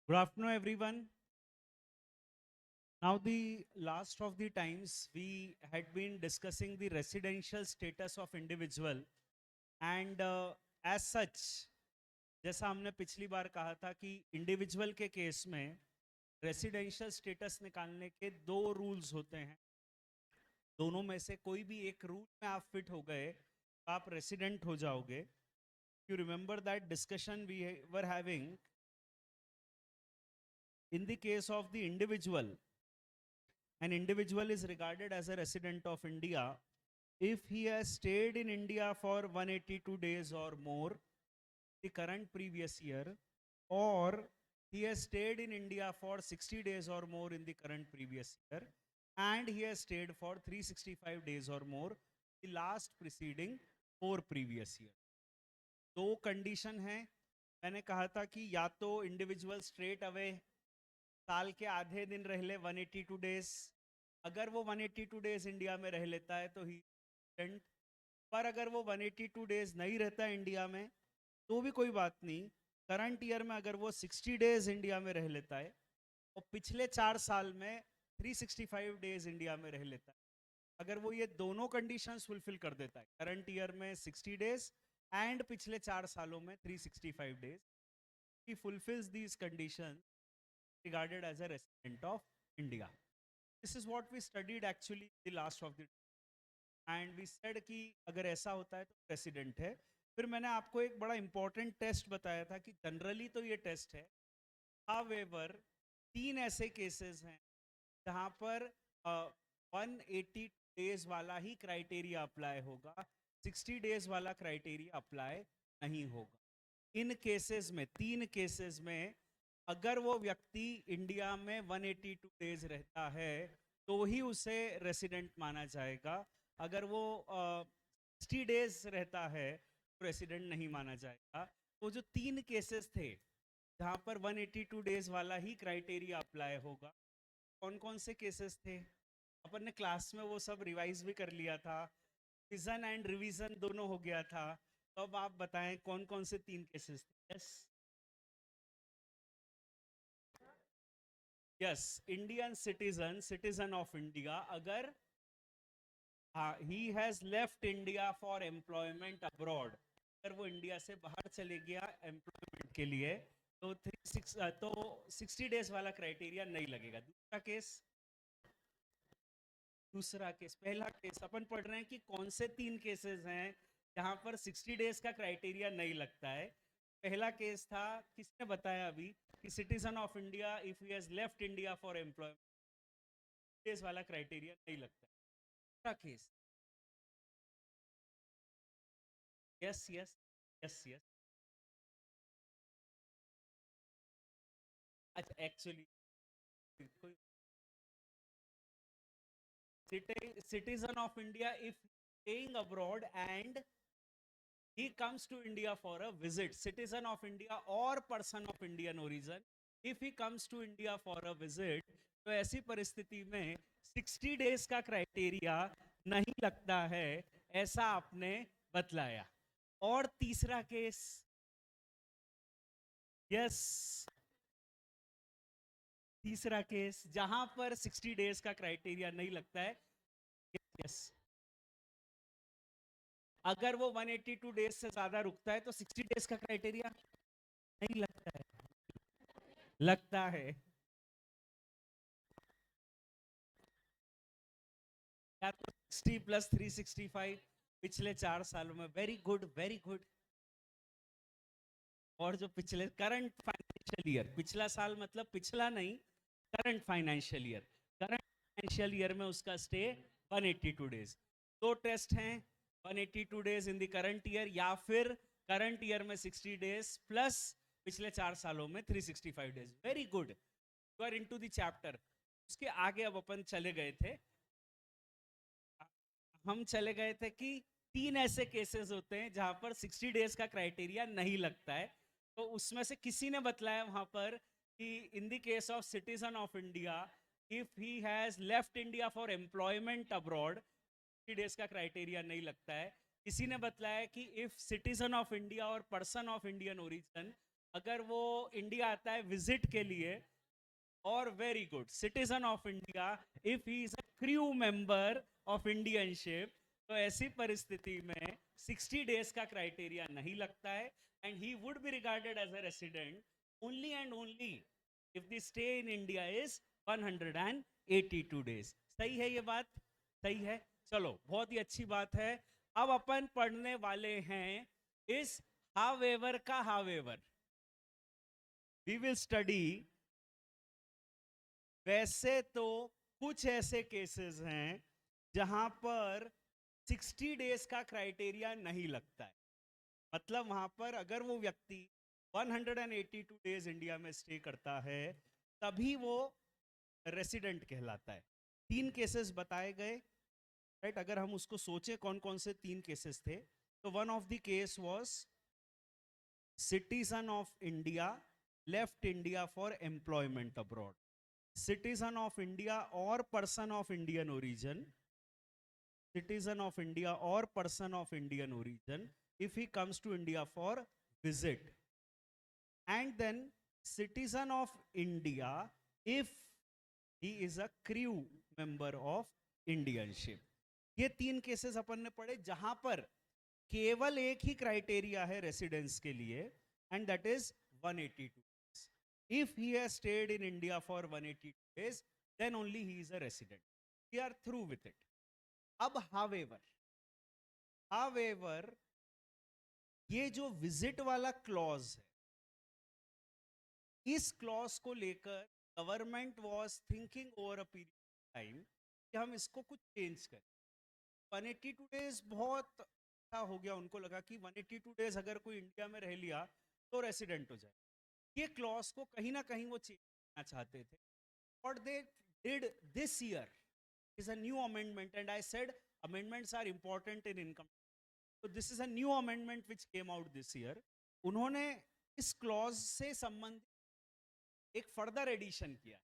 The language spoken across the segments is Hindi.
Good afternoon, everyone. Now, the last of the times we had been discussing the residential status of individual, and as such, जैसा हमने पिछली बार कहा था कि इंडिविजुअल के केस में रेसिडेंशियल स्टेटस निकालने के दो रूल्स होते हैं। दोनों में से कोई भी एक रूल में आप फिट हो गए तो आप रेसिडेंट हो जाओगे। You remember that discussion we were having in the case of the individual. An individual is regarded as a resident of India if he has stayed in India for 182 days or more the current previous year, or he has stayed in India for 60 days or more in the current previous year, and he has stayed for 365 days or more the last preceding 4 previous year. दो कंडीशन है। मैंने कहा था कि या तो इंडिविजुअल स्ट्रेट अवे साल के आधे दिन रह ले 182 डेज, अगर वो 182 डेज इंडिया में रह लेता है तो ही रेसिडेंट। पर अगर वो 182 डेज नहीं रहता इंडिया में तो भी कोई बात नहीं। करंट ईयर में अगर वो 60 डेज इंडिया में रह लेता है और पिछले 4 साल में 365 डेज इंडिया में रह लेता है, अगर वो ये दोनों कंडीशंस फुलफिल कर देता है, करंट ईयर में 60 डेज एंड पिछले 4 सालों में 365 days, he fulfills these conditions regarded as a resident of India. This is what we studied actually the last of the, and we said कि अगर ऐसा होता है तो प्रेसिडेंट है। फिर मैंने आपको एक बड़ा इंपॉर्टेंट टेस्ट बताया था कि जनरली तो ये टेस्ट है, हावेवर तीन ऐसे केसेस हैं जहां पर 180 डेज वाला ही क्राइटेरिया अप्लाई होगा, 60 डेज वाला क्राइटेरिया अप्लाई नहीं होगा। इन केसेस में, तीन केसेस में, अगर वो व्यक्ति इंडिया में 182 डेज रहता है तो ही उसे रेसिडेंट माना जाएगा। अगर वो 60 डेज रहता है तो रेसिडेंट नहीं माना जाएगा। तो जो तीन केसेस थे जहां पर 182 डेज वाला ही क्राइटेरिया अप्लाई होगा, कौन कौन से केसेस थे? अपन ने क्लास में वो सब रिवाइज भी कर लिया था, रिविजन एंड रिवीजन दोनों हो गया था। तो अब आप बताएं कौन कौन से तीन केसेस थे? Yes, yes, Indian citizen, citizen of India, अगर he has left India for employment abroad, अगर वो इंडिया से बाहर चले गया एम्प्लॉयमेंट के लिए तो 60 डेज वाला क्राइटेरिया नहीं लगेगा। दूसरा केस, पहला केस अपन पढ़ रहे हैं कि कौन से तीन केसेस हैं जहां पर 60 डेज का क्राइटेरिया नहीं लगता है। पहला केस था, किसने बताया अभी, कि citizen of India if he has left India for employment, days वाला क्राइटेरिया नहीं लगता है। दूसरा case, yes yes, yes yes, अच्छा actually citizen of India if staying abroad and he comes to India for a visit, citizen of India or person of Indian origin, if he comes to India for a visit, तो ऐसी परिस्थिति में 60 डेज का क्राइटेरिया नहीं लगता है, ऐसा आपने बतलाया। और तीसरा केस, यस, तीसरा केस जहां पर 60 डेज का क्राइटेरिया नहीं लगता है, यस, अगर वो 182 डेज से ज्यादा रुकता है तो 60 डेज का क्राइटेरिया नहीं लगता है, लगता है। या तो 60 प्लस 365 पिछले 4 सालों में, वेरी गुड वेरी गुड। और जो पिछले करंट फाइनेंशियल ईयर, पिछला साल मतलब पिछला नहीं, current financial year, current financial year में उसका स्टे 182 डेज। दो टेस्ट हैं, 182 days in the current year या फिर करंट ईयर में 60 डेज प्लस पिछले 4 सालों में 365 days. Very good, you are into the chapter. उसके आगे अब अपन चले गए थे, हम चले गए थे कि तीन ऐसे केसेस होते हैं जहां पर 60 डेज का क्राइटेरिया नहीं लगता है। तो उसमें से किसी ने बतलाया वहां पर कि इन the case of citizen of India if he has left India for employment abroad, 60 days का क्राइटेरिया नहीं लगता है। किसी ने बतलाया कि इफ सिटीजन ऑफ इंडिया और पर्सन ऑफ इंडियन ओरिजिन अगर वो इंडिया आता है विजिट के लिए, और very good citizen of India if he is a crew member of Indian ship, तो ऐसी परिस्थिति में 60 डेज का क्राइटेरिया नहीं लगता है, and he would be regarded as a resident only and only if the stay in India is 182 days. सही है ये बात? सही है। चलो बहुत ही अच्छी बात है। अब अपन पढ़ने वाले हैं इस हावेवर का हावेवर। वी विल स्टडी, वैसे तो कुछ ऐसे केसेस हैं जहां पर 60 डेज का क्राइटेरिया नहीं लगता है, मतलब वहां पर अगर वो व्यक्ति 182 डेज इंडिया में स्टे करता है तभी वो रेसिडेंट कहलाता है। 3 केसेस बताए गए, राइट? अगर हम उसको सोचे कौन कौन से 3 केसेस थे, तो one of the case was citizen of India left India for employment abroad, citizen of India or person of Indian origin, citizen of India or person of Indian origin if he comes to India for visit, and then citizen of India if he is a crew member of Indian ship। ये 3 केसेस अपन ने पढ़े जहां पर केवल एक ही क्राइटेरिया है रेसिडेंस के लिए, and that is 182। If he has stayed in India for 182 days, then only he is a resident. We are through with it. अब however, ये जो विजिट वाला क्लॉज है, इस क्लॉज को लेकर government was thinking over a period time कि हम इसको कुछ चेंज करें। 182 डेज बहुत अच्छा हो गया, उनको लगा कि 182 डेज अगर कोई इंडिया में रह लिया तो रेसिडेंट हो जाए। ये क्लॉज को कहीं ना कहीं वो चेंज करना चाहते थे। What they did this year is a new amendment, and I said amendments are important in income. So this is a new amendment which came out this year. उन्होंने इस क्लॉज से संबंधित एक फर्दर एडिशन किया,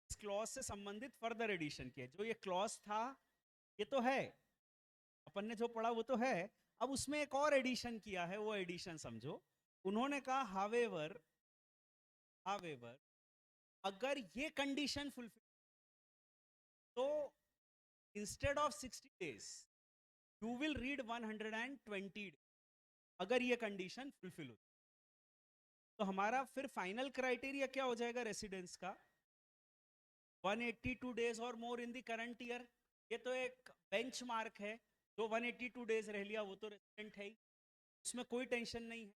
इस क्लॉज से संबंधित फर्दर एडिशन किया। जो ये क्लॉज था ये तो है, अपन ने जो पढ़ा वो तो है, अब उसमें एक और एडिशन किया है, वो एडिशन समझो। उन्होंने कहा हावेवर अगर ये कंडीशन फुलफिल, तो instead of 60 days you will read 120 days, अगर ये कंडीशन फुलफिल हो। तो हमारा फिर फाइनल क्राइटेरिया क्या हो जाएगा रेसिडेंस का? 182 डेज और मोर इन द करंट ईयर। ये तो एक बेंचमार्क है, जो 182 डेज रह लिया वो तो रेसिडेंट है ही, उसमें कोई टेंशन नहीं है।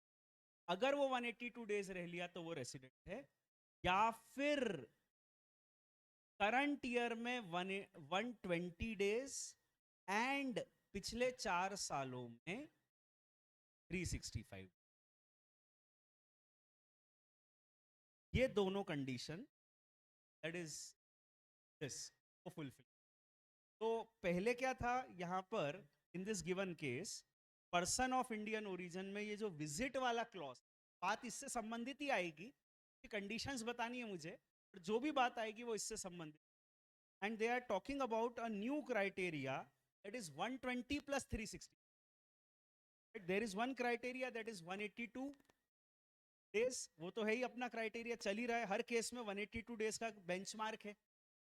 अगर वो 182 डेज रह लिया तो वो रेसिडेंट है, या फिर करंट ईयर में 120 डेज एंड पिछले 4 सालों में 365। ये दोनों कंडीशन दैट इज दिस को फुलफिल। तो पहले क्या था यहां पर, in this given case person of Indian origin में ये जो विजिट वाला क्लॉज, बात इससे संबंधित ही आएगी, कंडीशंस बतानी है मुझे, जो भी बात आएगी वो इससे संबंधित। And they are talking about a new criteria that is 120 plus 360। There is one criteria that is 182 days, वो तो है ही, अपना क्राइटेरिया चल ही रहा है, हर केस में 182 डेज का बेंचमार्क है।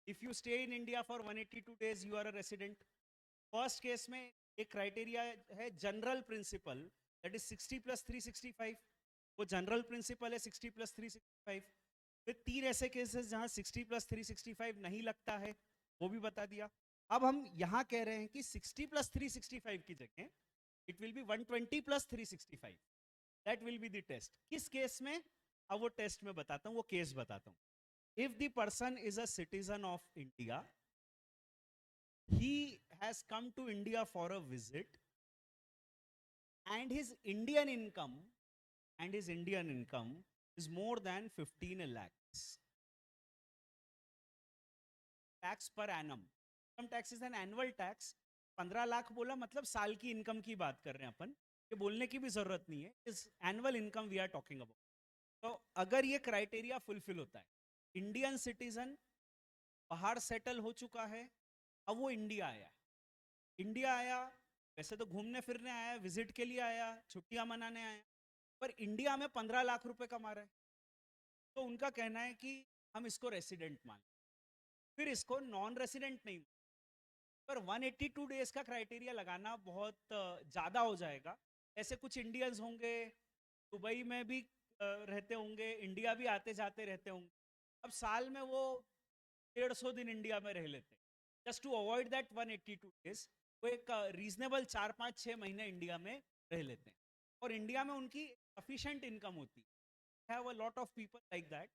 If you stay in India for 182 days you are a resident. First case में एक क्राइटेरिया है general principle that is 60 plus 365, वो जनरल प्रिंसिपल है 60 प्लस 365। फिर 3 ऐसे केसेस जहां 60 प्लस 365 नहीं लगता है, वो भी बता दिया। अब हम यहां कह रहे हैं कि 60 प्लस 365 की जगह it will be 120 plus 365, that will be the test. किस केस में? अब वो टेस्ट में बताता हूं, वो केस बताता हूं। If the person is a citizen of India, he has come to India for a visit, and his Indian income is more than 15 lakhs per annum। Income tax is an annual tax। 15 lakh बोला मतलब साल की इनकम की बात कर रहे हैं अपन, ये बोलने की भी जरूरत नहीं है, इस annual income we are talking about. तो अगर ये क्राइटेरिया फुलफिल होता है, इंडियन सिटीजन बाहर सेटल हो चुका है, अब वो इंडिया आया, वैसे तो घूमने फिरने आया, विजिट के लिए आया, छुट्टियां मनाने आया, पर इंडिया में 15 लाख रुपए कमा रहा है, तो उनका कहना है कि हम इसको रेसिडेंट मान, फिर इसको नॉन रेसिडेंट नहीं, पर 182 डेज का क्राइटेरिया लगाना बहुत ज़्यादा हो जाएगा। ऐसे कुछ इंडियंस होंगे, दुबई में भी रहते होंगे, इंडिया भी आते जाते रहते होंगे, अब साल में वो 150 दिन इंडिया में रह लेते, just to avoid that 182 days वो एक रीजनेबल 4-5-6 महीने इंडिया में रह लेते हैं, और इंडिया में उनकी सफिशेंट इनकम होती है। Have a lot of people like that,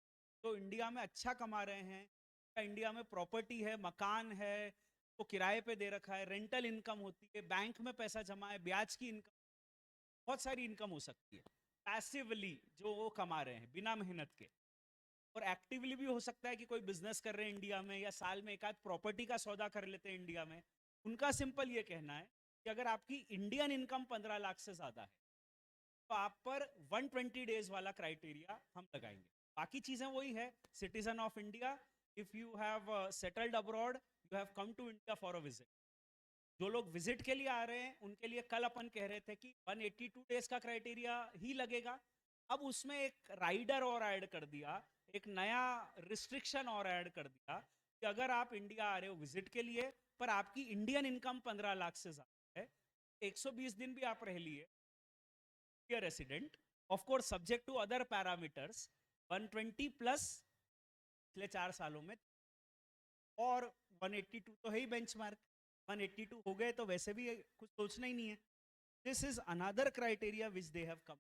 तो इंडिया में अच्छा कमा रहे हैं, इंडिया में प्रॉपर्टी है, मकान है, तो किराए पे दे रखा है, रेंटल इनकम होती है, बैंक में पैसा जमा है, ब्याज की इनकम, बहुत सारी इनकम हो सकती है पैसिवली जो वो कमा रहे हैं बिना मेहनत के। और एक्टिवली भी हो सकता है कि कोई बिजनेस कर रहे हैं इंडिया में, या साल में एक आध प्रॉपर्टी का सौदा कर लेते हैं इंडिया में। उनका सिंपल ये कहना है कि अगर आपकी इंडियन इनकम 15 लाख से ज्यादा है, तो आप पर 120 डेज वाला क्राइटेरिया हम लगाएंगे। बाकी चीजें वही है, citizen of India, if you have settled abroad, you have come to India for a visit. जो लोग विजिट के लिए आ रहे हैं उनके लिए कल अपन कह रहे थे कि 182 डेज का क्राइटेरिया ही लगेगा। अब उसमें एक राइडर और ऐड कर दिया, एक नया रिस्ट्रिक्शन और ऐड कर दिया कि अगर आप इंडिया आ रहे हो विजिट के लिए, पर आपकी इंडियन इनकम 15 लाख से ज्यादा है, 120 दिन भी आप रह लिए resident, of course subject to other parameters, 120 plus पिछले 4 सालों में, और 182 तो है ही बेंचमार्क, 182 हो गए तो वैसे भी कुछ सोचना ही नहीं है। This is another criteria which they have come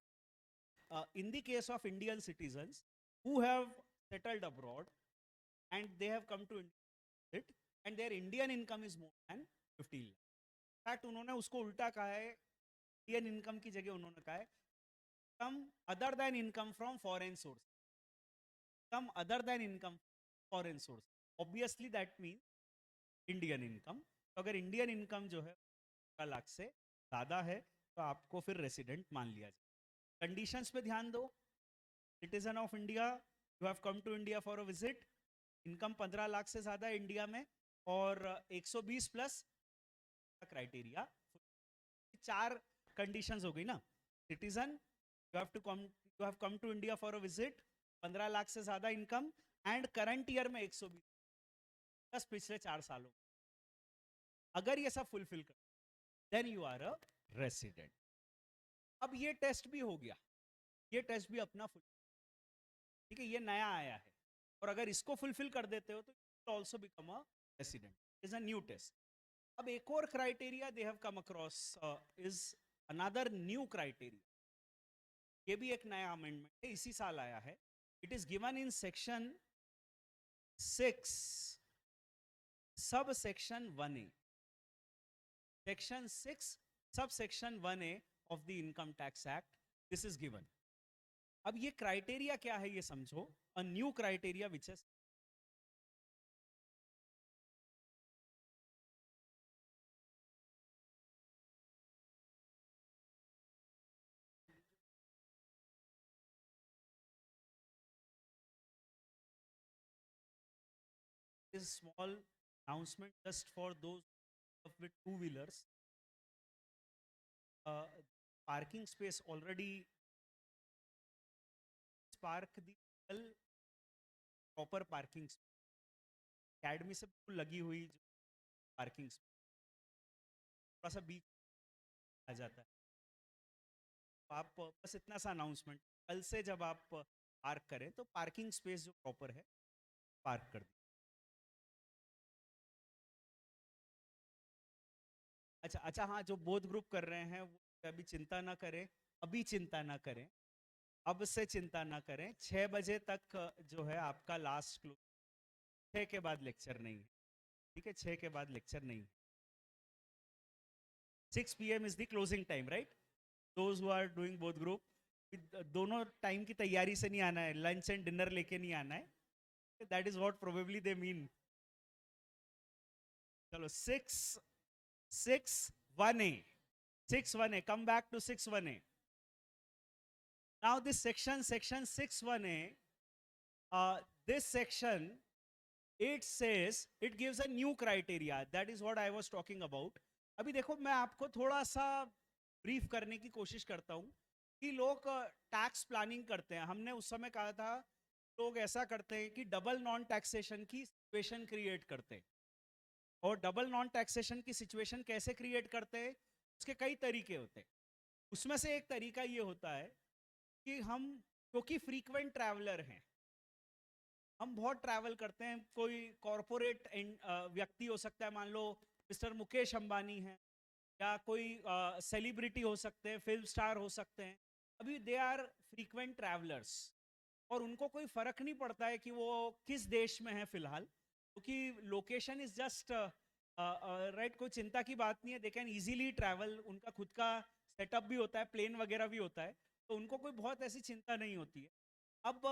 in the case of Indian citizens who have settled abroad and they have come to India and their Indian income is more than 15 lakh. In fact, उन्होंने उसको उल्टा कहा है, इंडियन इनकम की जगह उन्होंने कहा है come other than income from foreign source, come other than income foreign source, obviously that mean Indian income. तो अगर इंडियन इनकम जो है 15 लाख से ज़्यादा है तो आपको फिर रेसिडेंट मान लिया जाए। कंडीशंस पे ध्यान दो, citizen of India, you have come to India for a visit, income 15 lakh से ज़्यादा है इंडिया में, और 120 प्लस क्राइटेरिया। 4 कंडीशंस हो गई ना, citizen, you have come to India for a visit, 15 lakh से ज़्यादा इनकम, एंड करंट ईयर में 120 प्लस पिछले 4 सालों, अगर ये सब फुलफिल कर then you are a resident. अब ये टेस्ट भी हो गया, ये टेस्ट भी अपना ठीक है, ये नया आया है, और अगर इसको फुलफिल कर देते हो तो also become a resident, is a new test. अब एक और criteria they have come across is another new criteria, ये भी एक नया अमेंडमेंट है, इसी साल आया है। It is given in section 6 sub section 1A, section 6 sub section 1A of the income tax act, this is given. अब ये क्राइटेरिया क्या है ये समझो, अ new criteria which is small announcement just for those with two-wheelers. Parking space already park the proper parking academy से बिल्कुल लगी हुई पार्किंग थोड़ा सा बीच आ जाता है। तो आप बस इतना सा अनाउंसमेंट, कल से जब आप पार्क करें तो पार्किंग स्पेस जो प्रॉपर है पार्क कर दें। अच्छा अच्छा, हाँ, जो बोथ ग्रुप कर रहे हैं वो अभी चिंता ना करें, अभी चिंता ना करें, अब से चिंता ना करें। 6 बजे तक जो है आपका लास्ट क्लोज, 6 के बाद लेक्चर नहीं है, ठीक है, 6 के बाद लेक्चर नहीं। 6 PM is the closing time, right? Those who are doing both group, दोनों टाइम की तैयारी से नहीं आना है, लंच एंड डिनर लेके नहीं आना है, that is what probably they mean. चलो 6-1A, 6-1A, come back to 6-1A. Now this section 6-1A, this section, it says, it gives a new criteria, that is what I was talking about. अभी देखो मैं आपको थोड़ा सा ब्रीफ करने की कोशिश करता हूँ कि लोग टैक्स प्लानिंग करते हैं। हमने उस समय कहा था लोग ऐसा करते हैं कि डबल नॉन टैक्सेशन की सिचुएशन क्रिएट करते हैं। और डबल नॉन टैक्सेशन की सिचुएशन कैसे क्रिएट करते हैं, उसके कई तरीके होते हैं। उसमें से एक तरीका ये होता है कि हम, क्योंकि फ्रीक्वेंट ट्रैवलर हैं, हम बहुत ट्रैवल करते हैं। कोई कॉरपोरेट व्यक्ति हो सकता है, मान लो मिस्टर मुकेश अंबानी है, या कोई सेलिब्रिटी हो सकते हैं, फिल्म स्टार हो सकते हैं। अभी दे आर फ्रीक्वेंट ट्रैवलर्स, और उनको कोई फर्क नहीं पड़ता है कि वो किस देश में है फिलहाल, क्योंकि लोकेशन इज जस्ट राइट। कोई चिंता की बात नहीं है, दे कैन इजीली ट्रैवल। उनका खुद का सेटअप भी होता है, प्लेन वगैरह भी होता है, तो उनको कोई बहुत ऐसी चिंता नहीं होती है। अब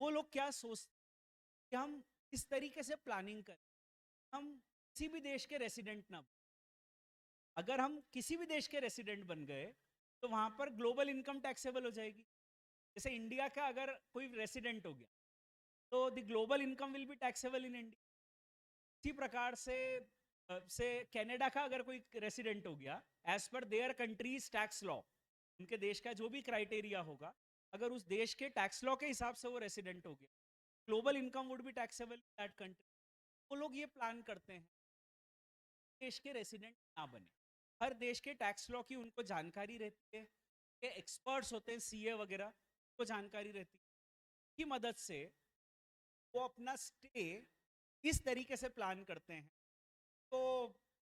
वो लोग क्या सोचते हैं कि हम इस तरीके से प्लानिंग करें, हम किसी भी देश के रेसिडेंट ना। अगर हम किसी भी देश के रेसिडेंट बन गए तो वहां पर ग्लोबल इनकम टैक्सेबल हो जाएगी। जैसे इंडिया का अगर कोई रेसिडेंट हो गया तो the global income will be taxable in India. इसी प्रकार से कनाडा का अगर कोई रेसिडेंट हो गया, as per there countries tax law, उनके देश का जो भी क्राइटेरिया होगा, अगर उस देश के टैक्स लॉ के हिसाब से वो रेसिडेंट हो गया, global income would be taxable in that country. वो लोग ये प्लान करते हैं देश के रेसिडेंट ना बने। हर देश के टैक्स लॉ की उनको जानकारी रहती है, के एक्सपर्ट्स होते हैं सीए वगैरह, को जानकारी रहती है, की मदद से वो अपना स्टे इस तरीके से प्लान करते हैं तो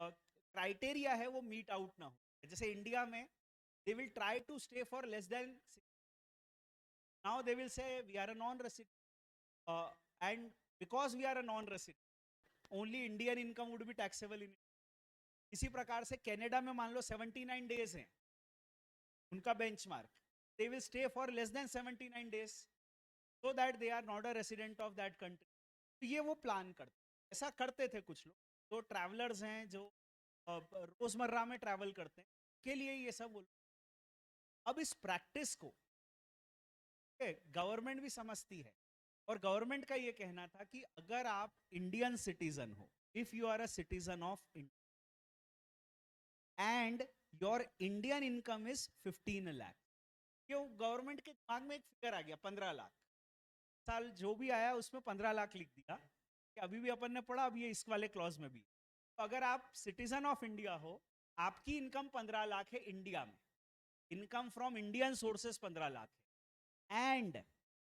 क्राइटेरिया है वो मीट आउट ना हो। जैसे इंडिया में they will try to stay for less then, now they will say we are a non resident and because we are a non resident only Indian income would be taxable in. इसी प्रकार से कनाडा में मान लो 79 डेज हैं उनका benchmark, they will stay for less than 79 days so that they are not a resident of that country. तो ये वो प्लान करते, ऐसा करते थे कुछ लोग जो ट्रैवलर्स हैं, जो रोजमर्रा में ट्रैवल करते हैं, के लिए ये सब बोल। अब इस प्रैक्टिस को गवर्नमेंट भी समझती है, और गवर्नमेंट का ये कहना था कि अगर आप इंडियन सिटीजन हो, if you are a citizen of India and your Indian income is 15 lakh, क्यों गवर्नमेंट के दिमाग में एक फिगर आ गया 15 लाख। साल जो भी आया उसमें 15 लाख लिख दिया कि अभी भी अपन ने पढ़ा, अभी ये इस वाले क्लॉज में भी। तो अगर आप सिटीजन ऑफ इंडिया हो, आपकी इनकम 15 लाख है इंडिया में, income from Indian sources 15 lakh है,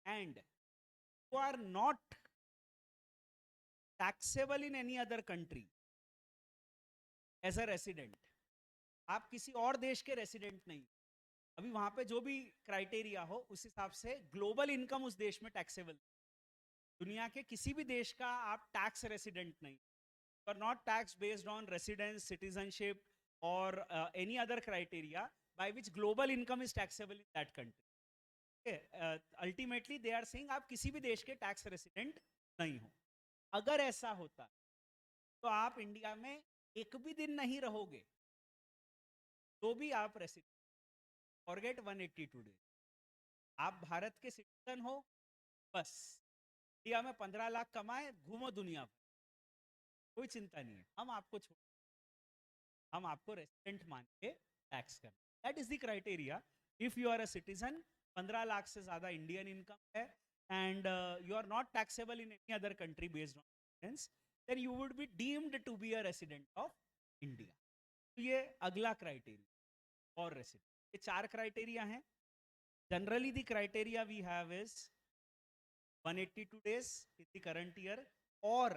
and you are not taxable in any other country as a resident, आप किसी और देश के रेसिडेंट नहीं, अभी वहां पे जो भी क्राइटेरिया हो उस हिसाब से ग्लोबल इनकम उस देश में टैक्सेबल। दुनिया के किसी भी देश का आप टैक्स रेसिडेंट नहीं, are not tax based on residence, citizenship और any other criteria by which global income is taxable in that country. Ultimately they are saying आप किसी भी देश के टैक्स रेसिडेंट नहीं हो। अगर ऐसा होता तो आप इंडिया में एक भी दिन नहीं रहोगे तो भी आप रेसिडेंट, फॉरगेट 182 डेज, आप भारत के सिटीजन हो, बस इंडिया में 15 लाख कमाए, घूमो दुनिया भर, कोई चिंता नहीं है, हम आपको छोड़, हम आपको रेसिडेंट मान के टैक्स कर। That is the criteria. If you are a citizen, 15 lakh से ज्यादा इंडियन इनकम है, and you are not taxable in any other country based on residence, then you would be deemed to be a resident of India. तो ये अगला क्राइटेरिया और रेसिडेंट, ये 4 क्राइटेरिया हैं। Generally the criteria we have is 182 days in the current year, or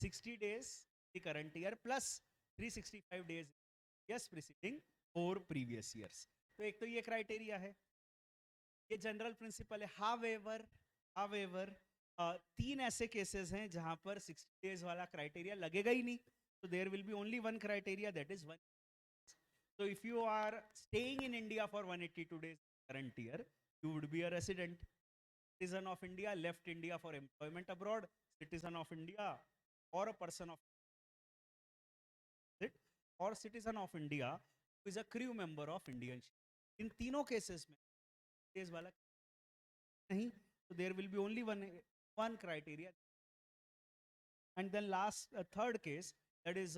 60 days in the current year plus 365 days yes preceding 4 previous years। तो एक तो ये क्राइटेरिया है, ये जनरल प्रिंसिपल है। हावेवर 3 ऐसे केसेस हैं जहां पर 60 डेज वाला क्राइटेरिया लगेगा ही नहीं, तो there will be only one criteria, that is 1। so if you are staying in India for 182 days current year, you would be a resident, citizen of India, left India for employment abroad, citizen of India, or a person of it, or citizen of India who is a crew member of Indian ship। इन तीनों केसेस में केस वाला नहीं, तो there will be only one criteria. And then last third case, that is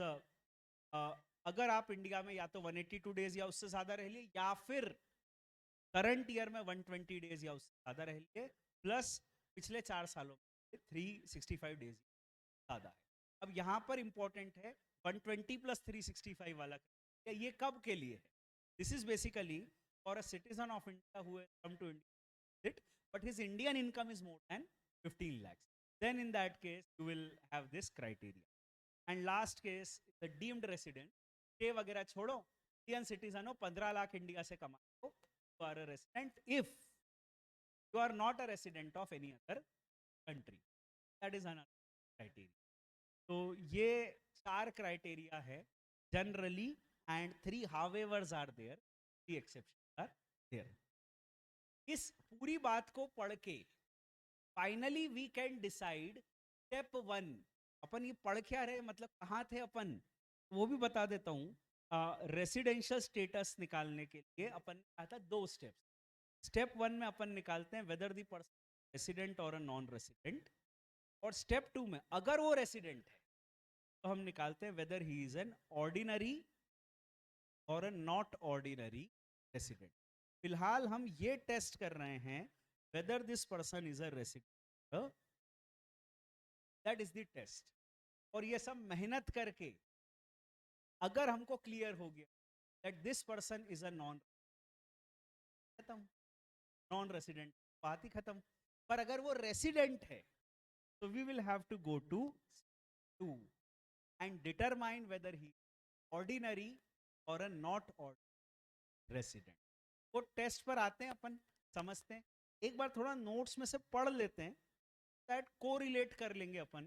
अगर आप इंडिया में या तो 182 डेज या उससे ज्यादा रह लिए, या फिर करंट ईयर में 120 डेज या उससे ज़्यादा रह लिए, प्लस पिछले 4 सालों में 365 डेज ज़्यादा है। अब यहाँ पर इंपॉर्टेंट है 120 प्लस 365 वाला, ये कब के लिए है? This is basically for a citizen of India who has come to India, but his Indian income is more than 15 lakhs. Then in that case, you will have this criteria. And last case, the deemed resident, ये वगैरह छोड़ो, इंडियन सिटीजन हो, 15 लाख इंडिया से कमाओ, you are a resident if you are not a resident of any other country. That is another criteria. तो ये 4 criteria है generally, and 3 howevers are there, 3 exceptions are there. इस पूरी बात को पढ़ के finally we can decide step 1। अपन ये पढ़ क्या रहे, मतलब कहाँ थे अपन, वो भी बता देता हूँ। रेसिडेंशियल स्टेटस निकालने के लिए अपन कहा था 2 स्टेप्स। स्टेप 1 में अपन निकालते हैं वेदर दी पर्सन रेसिडेंट और अ नॉन रेसिडेंट, और स्टेप 2 में अगर वो रेसिडेंट है तो हम निकालते हैं weather he is an ordinary और अ नॉट ऑर्डिनरी रेसिडेंट। फिलहाल हम ये टेस्ट कर रहे हैं whether this person is a resident, that is the test। और ये सब मेहनत करके अगर हमको क्लियर हो गया that this person is a खत्म, नॉन रेसिडेंट, बात ही खत्म। पर अगर वो रेसिडेंट है तो we will have to go to 2 and determine whether he ordinary और अ नॉट ऑर्डिनरी रेसिडेंट। वो टेस्ट पर आते हैं, अपन समझते हैं, एक बार थोड़ा नोट्स में से पढ़ लेते हैं, दैट कोरिलेट कर लेंगे अपन,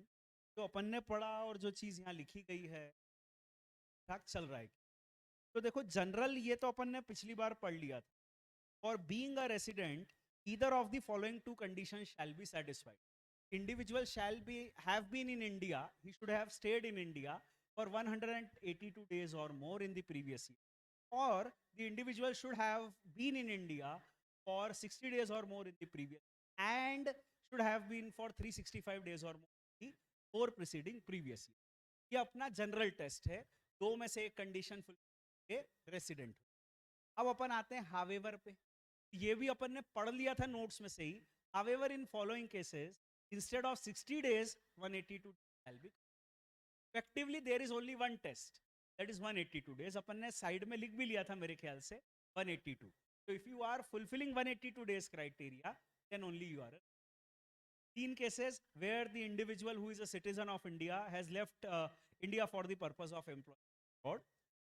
जो अपन ने पढ़ा और जो चीज यहाँ लिखी गई है ठीक चल रहा है। तो देखो जनरल ये तो अपन ने पिछली बार पढ़ लिया था, for being a resident either of the following 2 condition shall be satisfied. Individual shall be have been in India, he should have stayed in India for 182 days or more in the previous year, or the individual should have been in India for 60 days or more in the previous, and should have been for 365 days or more in the 4 preceding previous year। ये अपना जनरल टेस्ट है, 2 में से एक कंडीशन फुल के रेसिडेंट। अब अपन आते हैं हावेवर पे, ये भी अपन ने पढ़ लिया था नोट्स में से ही। However in following cases instead of 60 days 182 shall be, effectively there is only one test, that is 182 days। अपन ने साइड में लिख भी लिया था मेरे ख्याल से 182। so if you are fulfilling 182 days criteria then only you are 3 cases where the individual who is a citizen of India has left India for the purpose of employment,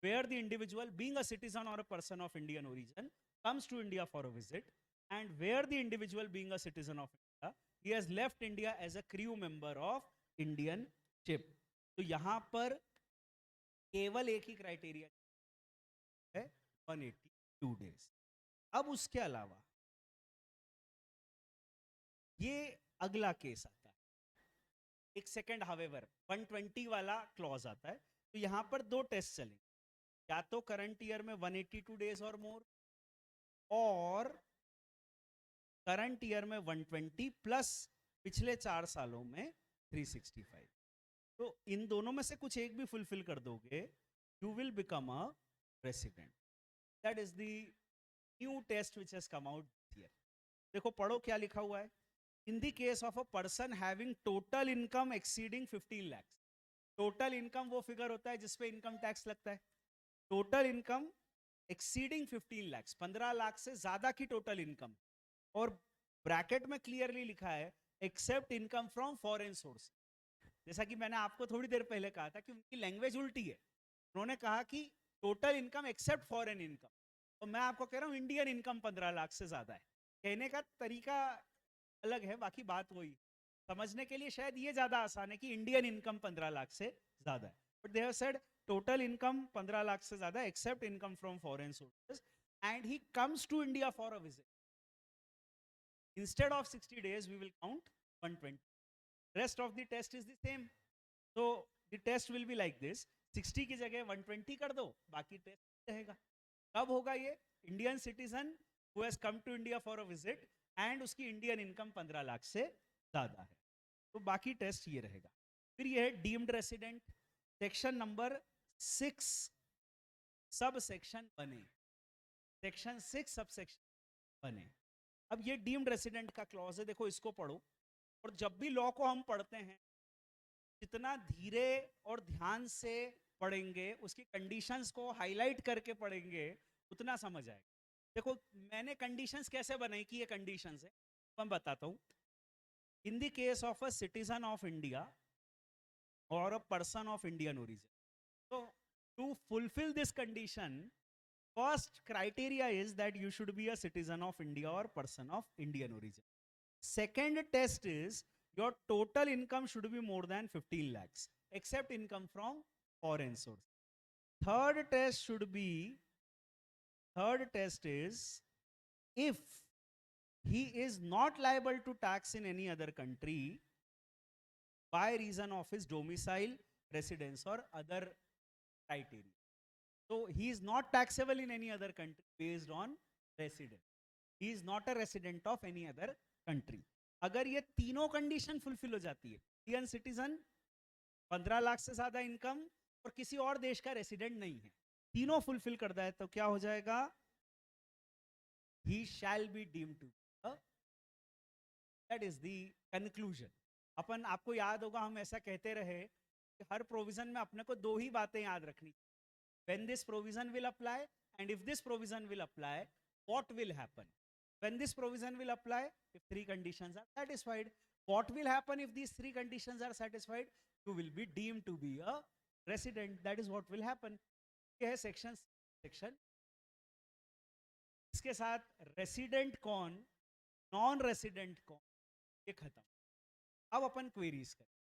where the individual being a citizen or a person of Indian origin comes to India for a visit, and where the individual being a citizen of India, he has left India as a crew member of Indian ship। तो यहां पर केवल एक ही क्राइटेरिया है 182 डेज। अब उसके अलावा ये अगला केस आता है, एक सेकंड हावेवर 120 वाला क्लॉज आता है। तो यहां पर 2 टेस्ट चलेंगे, या तो करंट ईयर में 182 डेज और मोर, और करंट ईयर में 120 प्लस पिछले 4 सालों में 365। तो इन दोनों में से कुछ एक भी फुलफिल कर दोगे, you will become a resident. That is the new test which has come out here. देखो पढ़ो क्या लिखा हुआ है। In the case of a person having total income exceeding 15 lakhs, total income वो फिगर होता है जिसपे इनकम टैक्स लगता है। Total income exceeding 15 lakhs, 15 lakh से ज्यादा की टोटल इनकम, और ब्रैकेट में क्लियरली लिखा है except income from foreign source. जैसा कि मैंने आपको थोड़ी देर पहले कहा था कि उनकी लैंग्वेज उल्टी है, उन्होंने कहा कि total income except foreign income, और मैं आपको कह रहा हूं इंडियन इनकम 15 लाख से ज्यादा है। कहने का तरीका अलग है, बाकी बात वही। समझने के लिए शायद ये ज्यादा आसान है कि इंडियन इनकम 15 लाख से ज्यादा है, but they have said total income 15 lakh से ज्यादा except income from foreign sources, and he comes to India for a visit. Instead of 60 days, we will count 120. Rest of the test is the same. So the test will be like this: 60 की जगह 120 कर दो, बाकी टेस्ट रहेगा। कब होगा ये? Indian citizen who has come to India for a visit and उसकी इंडियन इनकम 15 लाख से ज्यादा है, तो बाकी टेस्ट ये रहेगा। फिर ये है deemed resident, section number 6 sub section बने, सेक्शन 6 सब सेक्शन बने। अब ये डीम्ड रेसिडेंट का क्लॉज है, देखो इसको पढ़ो। और जब भी लॉ को हम पढ़ते हैं, जितना धीरे और ध्यान से पढ़ेंगे, उसकी कंडीशंस को हाईलाइट करके पढ़ेंगे, उतना समझ आएगा। देखो मैंने कंडीशंस कैसे बनाई कि ये कंडीशंस है, मैं बताता हूँ। इन the case of a citizen of India or a person of Indian origin. So, to fulfill this condition, first criteria is that you should be a citizen of India or person of Indian origin. Second test is your total income should be more than 15 lakhs, except income from foreign source. Third test should be, third test is if he is not liable to tax in any other country by reason of his domicile, residence or other criteria. So he is not taxable in any other country based on residence. He is not a resident of any other country. अगर ये तीनों कंडीशन फुलफिल हो जाती है, इंडियन सिटीजन, 15 लाख से ज्यादा इनकम और किसी और देश का रेसिडेंट नहीं है, तीनों फुलफिल करता है, तो क्या हो जाएगा? He shall be deemed to be. That is the conclusion. अपन, आपको याद होगा हम ऐसा कहते रहे कि हर प्रोविजन में अपने को दो ही बातें याद रखनी। When this provision will apply and if this provision will apply, what will happen? When this provision will apply, if three conditions are satisfied, what will happen if these three conditions are satisfied? You will be deemed to be a resident. That is what will happen. ये है सेक्शन। इसके साथ रेसिडेंट कौन, नॉन रेसिडेंट कौन, ये खत्म। अब अपन क्वेरीज करें,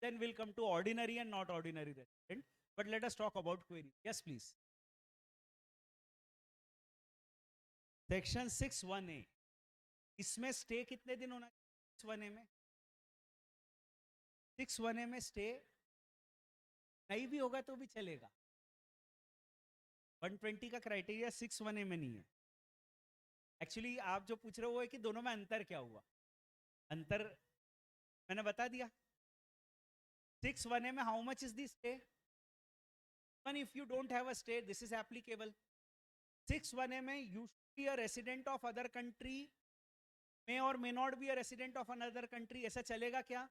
then we'll come to ordinary and not ordinary resident, but let us talk about query. Yes please. Section 6(1)(a), इसमें स्टे कितने दिन होना चाहिए? 6(1)(a) में, 6(1)(a) में स्टे नहीं भी होगा तो भी चलेगा। 120 का क्राइटेरिया 6(1)(a) में नहीं है। एक्चुअली आप जो पूछ रहे हो वो है कि दोनों में अंतर क्या हुआ। अंतर मैंने बता दिया। 6(1)(a) में how much is the stay? Even if you don't have a stay, this is applicable. 6(1)(a) में you should be a resident of other country, may or may not be a resident of another country, ऐसा चलेगा क्या?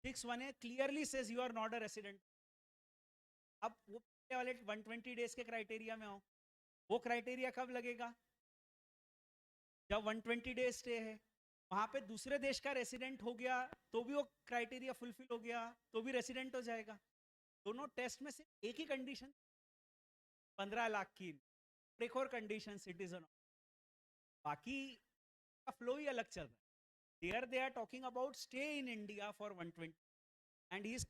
6(1)(a) clearly says you are not a resident. अब वो पहले वाले 120 डेज के क्राइटेरिया में हो, वो क्राइटेरिया कब लगेगा? जब 120 डेज स्टे है, वहां पे दूसरे देश का रेसिडेंट हो गया तो भी वो क्राइटेरिया फुलफिल हो गया, तो भी रेसिडेंट हो जाएगा। दोनों टेस्ट में से एक ही कंडीशन 15 लाख की, एक और कंडीशन सिटीजन, बाकी का फ्लो ही अलग चल रहा है। Here they are talking about stay in India for 120 and he has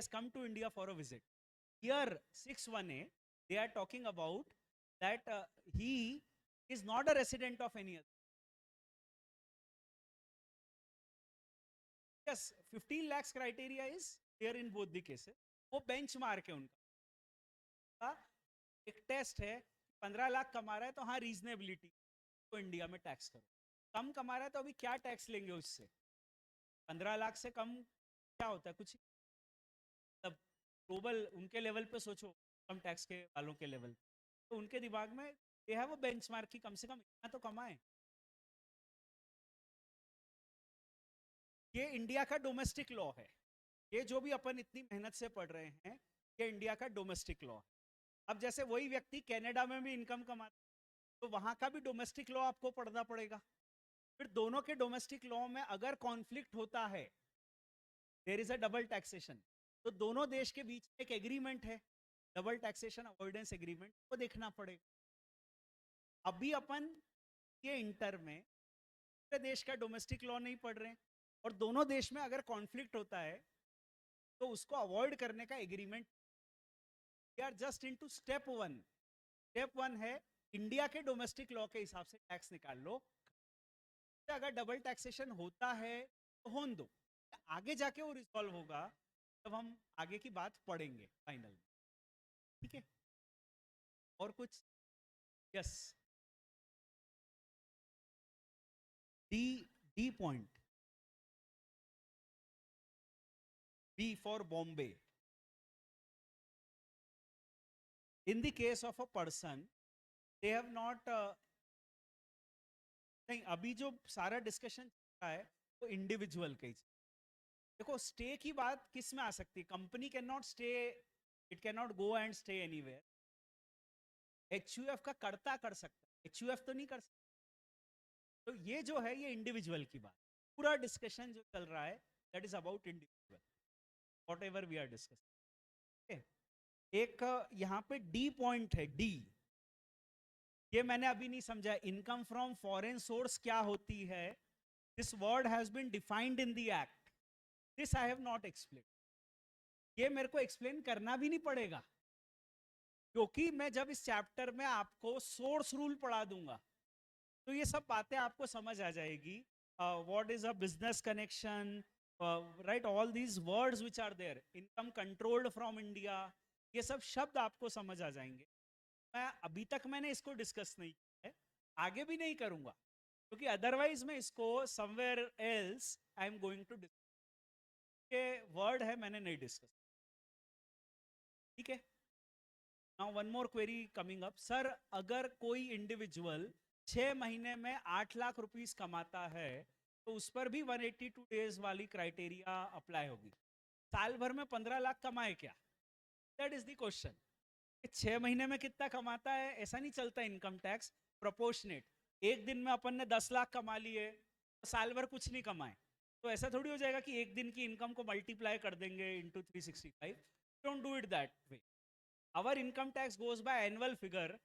come to India for a visit. Here 6(1)(a) they are talking about that he is not a resident of any other. Yes, 15 lakhs criteria is there in both the cases. वो benchmark है उनका। एक टेस्ट है, 15 लाख कमा रहा है तो हाँ रीजनेबिलिटी, तो इंडिया में टैक्स करो। कम कमा रहा है तो अभी क्या टैक्स लेंगे उससे? 15 लाख से कम क्या होता है? कुछ। तब ग्लोबल उनके लेवल पे सोचो, कम टैक्स के वालों के लेवल, तो उनके दिमाग में ये है वो बेंचमार्क की कम से कम इतना तो कमाए। ये इंडिया का डोमेस्टिक लॉ है। ये जो भी अपन इतनी मेहनत से पढ़ रहे हैं, ये इंडिया का डोमेस्टिक लॉ है। अब जैसे वही व्यक्ति कनाडा में भी इनकम कमाता है तो वहां का भी डोमेस्टिक लॉ आपको पढ़ना पड़ेगा। फिर दोनों के डोमेस्टिक लॉ में अगर कॉन्फ्लिक्ट होता है, there is a double taxation, तो दोनों देश के बीच एक एग्रीमेंट है, डबल टैक्सेशन अवॉइडेंस एग्रीमेंट, वो देखना पड़ेगा। अभी अपन ये इंटर में पूरे देश का डोमेस्टिक लॉ नहीं पढ़ रहे हैं, और दोनों देश में अगर कॉन्फ्लिक्ट होता है तो उसको अवॉइड करने का agreement. We are just into step 1। Step 1 है इंडिया के डोमेस्टिक लॉ के हिसाब से टैक्स निकाल लो। अगर डबल टैक्सेशन होता है तो होने दो, आगे जाके वो रिजॉल्व होगा, तब हम आगे की बात पढ़ेंगे फाइनल में। ठीक है, और कुछ? Yes, D, D point, B for Bombay. In the case of a person, they have not नहीं, अभी जो सारा डिस्कशन चल रहा है वो इंडिविजुअल का ही। देखो, स्टे की बात किस में आ सकती है? Company can not stay, it can not go and stay anywhere. HUF का करता कर सकता है, एचयूएफ तो नहीं कर सकता। तो ये जो है ये इंडिविजुअल की बात। पूरा डिस्कशन जो चल रहा है that is about individual, whatever we are discussing. एक यहाँ पे डी पॉइंट है, डी। ये मैंने अभी नहीं समझा, इनकम फ्रॉम फॉरेन सोर्स क्या होती है। This word has been defined in the act, this I have not explain. ये मेरे को एक्सप्लेन करना भी नहीं पड़ेगा, क्योंकि मैं जब इस चैप्टर में आपको सोर्स रूल पढ़ा दूंगा तो ये सब बातें आपको समझ आ जाएगी। What is a business connection, right, all these words which are there, income controlled from India, ये सब शब्द आपको समझ आ जाएंगे। मैं अभी तक मैंने इसको डिस्कस नहीं किया है, आगे भी नहीं करूंगा, क्योंकि अदरवाइज मैं इसको somewhere else I am going to discuss. ये वर्ड है, मैंने नहीं डिस्कस। ठीक है। Now one more query coming up, sir अगर कोई इंडिविजुअल 6 महीने में 8 लाख रुपीस कमाता है तो उस पर भी 182 डेज वाली क्राइटेरिया अप्लाई होगी। साल भर में 15 लाख कमाए क्या? That is the question. 6 महीने में कितना कमाता है ऐसा नहीं चलता इनकम टैक्स, प्रोपोर्शनेट। एक दिन में अपन ने 10 लाख कमा लिए तो साल भर कुछ नहीं कमाए, तो ऐसा थोड़ी हो जाएगा कि एक दिन की इनकम को मल्टीप्लाई कर देंगे into 365। Don't do it that way. Our income tax goes by annual figure,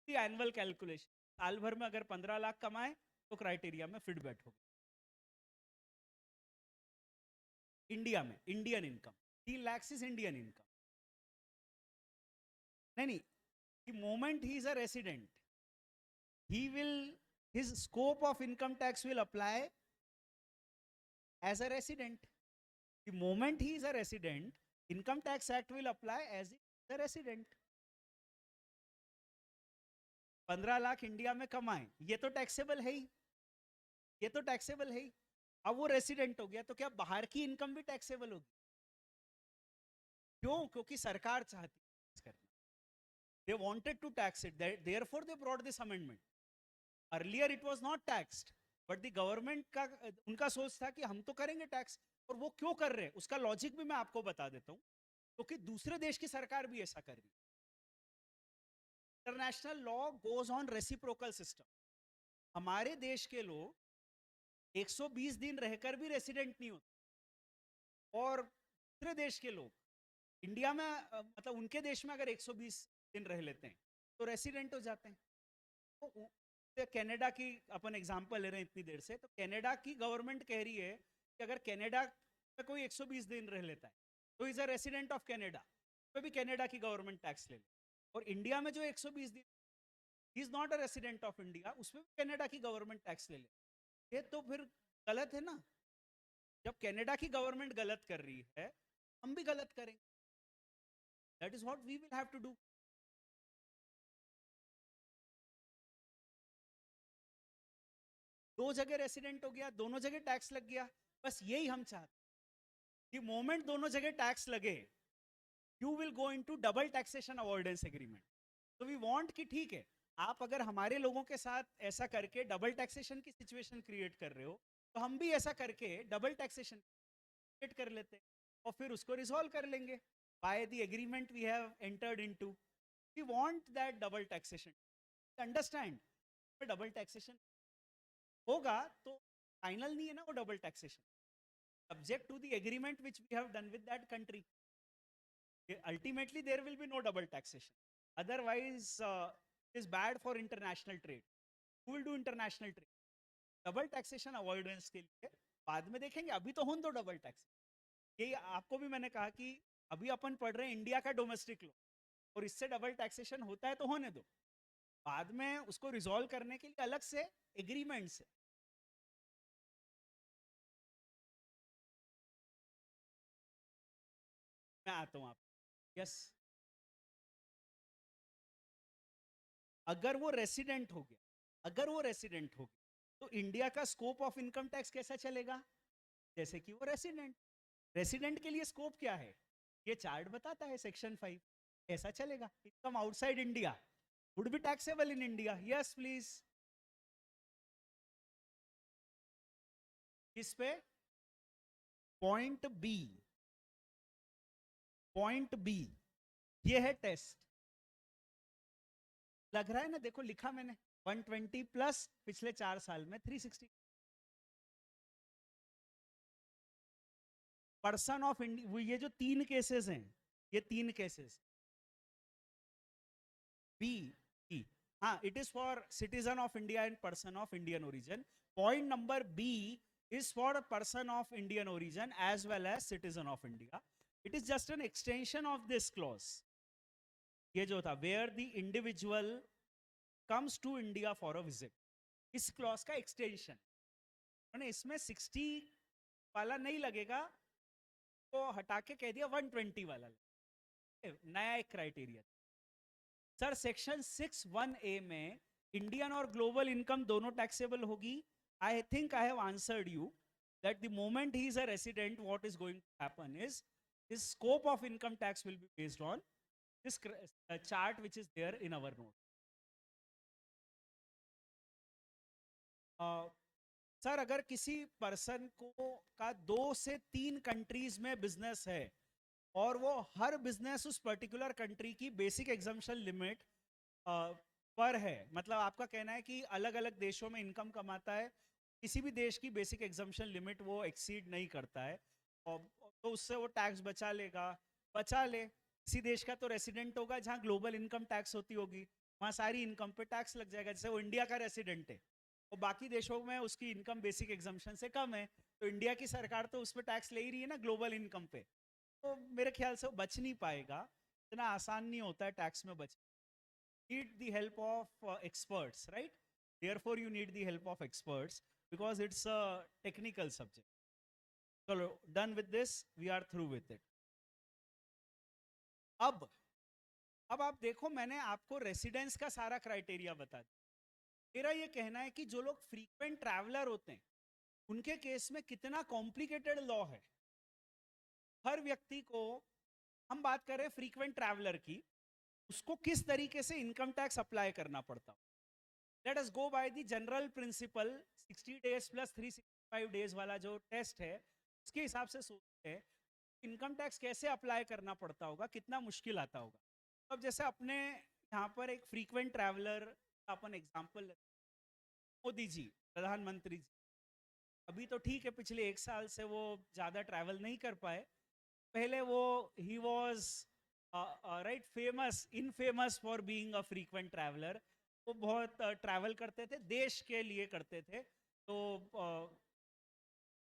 the annual calculation. साल भर में अगर 15 लाख कमाए तो क्राइटेरिया में फिट बैठोगे। इंडिया में Indian income 3 lakh is Indian income. नहीं नहीं, the moment he is a resident, he will, his scope of income tax will apply as a resident. The moment he is a resident, income tax act will apply as a resident. 15 lakh India में कमाए, ये तो टैक्सेबल है ही, ये तो टैक्सेबल है ही। अब वो रेसिडेंट हो गया तो क्या बाहर की इनकम भी टैक्सेबल होगी? क्यों? क्योंकि सरकार चाहती है करना। They wanted to tax it, therefore they brought this amendment. Earlier it was not taxed, but the government का उनका सोच था कि हम तो करेंगे टैक्स, और वो क्यों कर रहे हैं उसका लॉजिक भी मैं आपको बता देता हूं। क्योंकि दूसरे देश की सरकार भी ऐसा कर रही है। International law goes on reciprocal system. हमारे देश के लोग 120 दिन रहकर भी रेसिडेंट नहीं होते, और दूसरे देश के लोग इंडिया में मतलब उनके देश में अगर 120 दिन रह लेते हैं तो रेसिडेंट हो जाते हैं। तो कनाडा की अपन एग्जांपल ले रहे हैं इतनी देर से, तो कनाडा की गवर्नमेंट कह रही है कि अगर कनाडा में कोई 120 दिन रह लेता है तो is a resident of Canada, तो भी कनाडा की गवर्नमेंट टैक्स ले ले। और इंडिया में जो 120 दिन is not a resident of India, उसमें भी कनाडा की गवर्नमेंट टैक्स ले ले। ये तो फिर गलत है ना। जब कनाडा की गवर्नमेंट गलत कर रही है, हम भी गलत करेंगे। That is what we will have to do. दो जगह रेसिडेंट हो गया, दोनों जगह टैक्स लग गया, बस यही हम चाहते। कि मोमेंट दोनों जगह टैक्स लगे, you will go into double taxation avoidance agreement. तो वी वांट कि ठीक है, आप अगर हमारे लोगों के साथ ऐसा करके डबल टैक्सेशन की सिचुएशन क्रिएट कर रहे हो, तो हम भी ऐसा करके डबल टैक्सेशन क्रिएट कर लेते हैं और फिर उसको रिजॉल्व कर लेंगे by the agreement we have entered into. We want that double taxation, understand. Double taxation होगा तो फाइनल नहीं है ना वो double taxation, subject to the agreement which we have done with that country. Ultimately there will be no double taxation, otherwise it is bad for international trade. Who will do international trade? Double taxation avoidance के लिए बाद में देखेंगे, अभी तो होने दो डबल टैक्स। यही आपको भी मैंने कहा कि अभी अपन पढ़ रहे हैं इंडिया का डोमेस्टिक लॉ, और इससे डबल टैक्सेशन होता है तो होने दो, बाद में उसको रिजॉल्व करने के लिए अलग से एग्रीमेंट्स है। मैं आता हूं आप। यस, अगर वो रेसिडेंट हो गया, अगर वो रेसिडेंट हो गया तो इंडिया का स्कोप ऑफ इनकम टैक्स कैसा चलेगा? जैसे कि वो रेसिडेंट, रेसिडेंट के लिए स्कोप क्या है ये चार्ट बताता है, सेक्शन 5। ऐसा चलेगा। Income outside India would be taxable in India. Yes please. किस पे? पॉइंट बी, पॉइंट बी, ये है टेस्ट। लग रहा है ना, देखो लिखा मैंने 120 प्लस पिछले 4 साल में 360। पर्सन ऑफ इंडिया, ये जो 3 केसेस हैं, ये 3 केसेस बी, ई, हाँ, it is for citizen of India and person of Indian origin. Point number B is for person of Indian origin as well as citizen of India. It is just an extension of this clause. ये जो था where the individual comes to India for a visit, इस क्लॉज का एक्सटेंशन। उन्होंने इसमें 60 वाला नहीं लगेगा, तो हटा के कह दिया 120 वाला, नया एक क्राइटेरिया। सर सेक्शन 61A में इंडियन और ग्लोबल इनकम दोनों टैक्सेबल होगी। I think I have answered you that the moment he is a resident, what is going to happen is his scope of income tax will be based on this chart which is there in our note. Sir अगर किसी पर्सन को का 2 से 3 कंट्रीज में बिजनेस है और वो हर बिजनेस उस पर्टिकुलर कंट्री की बेसिक एग्जम्पशन लिमिट पर है, मतलब आपका कहना है कि अलग अलग देशों में इनकम कमाता है, किसी भी देश की बेसिक एग्जम्पशन लिमिट वो एक्सीड नहीं करता है, और तो उससे वो टैक्स बचा लेगा, बचा ले। किसी देश का तो रेसिडेंट होगा जहाँ ग्लोबल इनकम टैक्स होती होगी, वहाँ सारी इनकम पे टैक्स लग जाएगा। जैसे वो इंडिया का रेसिडेंट है और बाकी देशों में उसकी इनकम बेसिक एग्जम्पशन से कम है, तो इंडिया की सरकार तो उस पर टैक्स ले ही रही है ना ग्लोबल इनकम पे, तो मेरे ख्याल से वो बच नहीं पाएगा। इतना आसान नहीं होता है टैक्स में बच। need the help of experts, right? Therefore you need the help of experts because it's a technical subject. So done with this, we are through with it. अब आप देखो, मैंने आपको रेसिडेंस का सारा क्राइटेरिया बता दिया। मेरा ये कहना है कि जो लोग फ्रीक्वेंट ट्रैवलर होते हैं उनके केस में कितना कॉम्प्लिकेटेड लॉ है। हर व्यक्ति को, हम बात कर रहे हैं फ्रीक्वेंट ट्रैवलर की, उसको किस तरीके से इनकम टैक्स अप्लाई करना पड़ता। Let us go by the general principle, 60 days plus 365 days वाला जो टेस्ट है, उसके हिसाब से सोचते हैं इनकम टैक्स कैसे अप्लाई करना पड़ता होगा, कितना मुश्किल आता होगा। अब जैसे अपने यहाँ पर एक फ्रीक्वेंट ट्रैवलर अपन एग्जांपल, मोदी जी, प्रधानमंत्री जी, अभी तो ठीक है पिछले 1 साल से वो ज़्यादा ट्रैवल नहीं कर पाए। पहले वो he was right famous, infamous for being a frequent traveller. वो बहुत ट्रैवल करते थे, देश के लिए करते थे, तो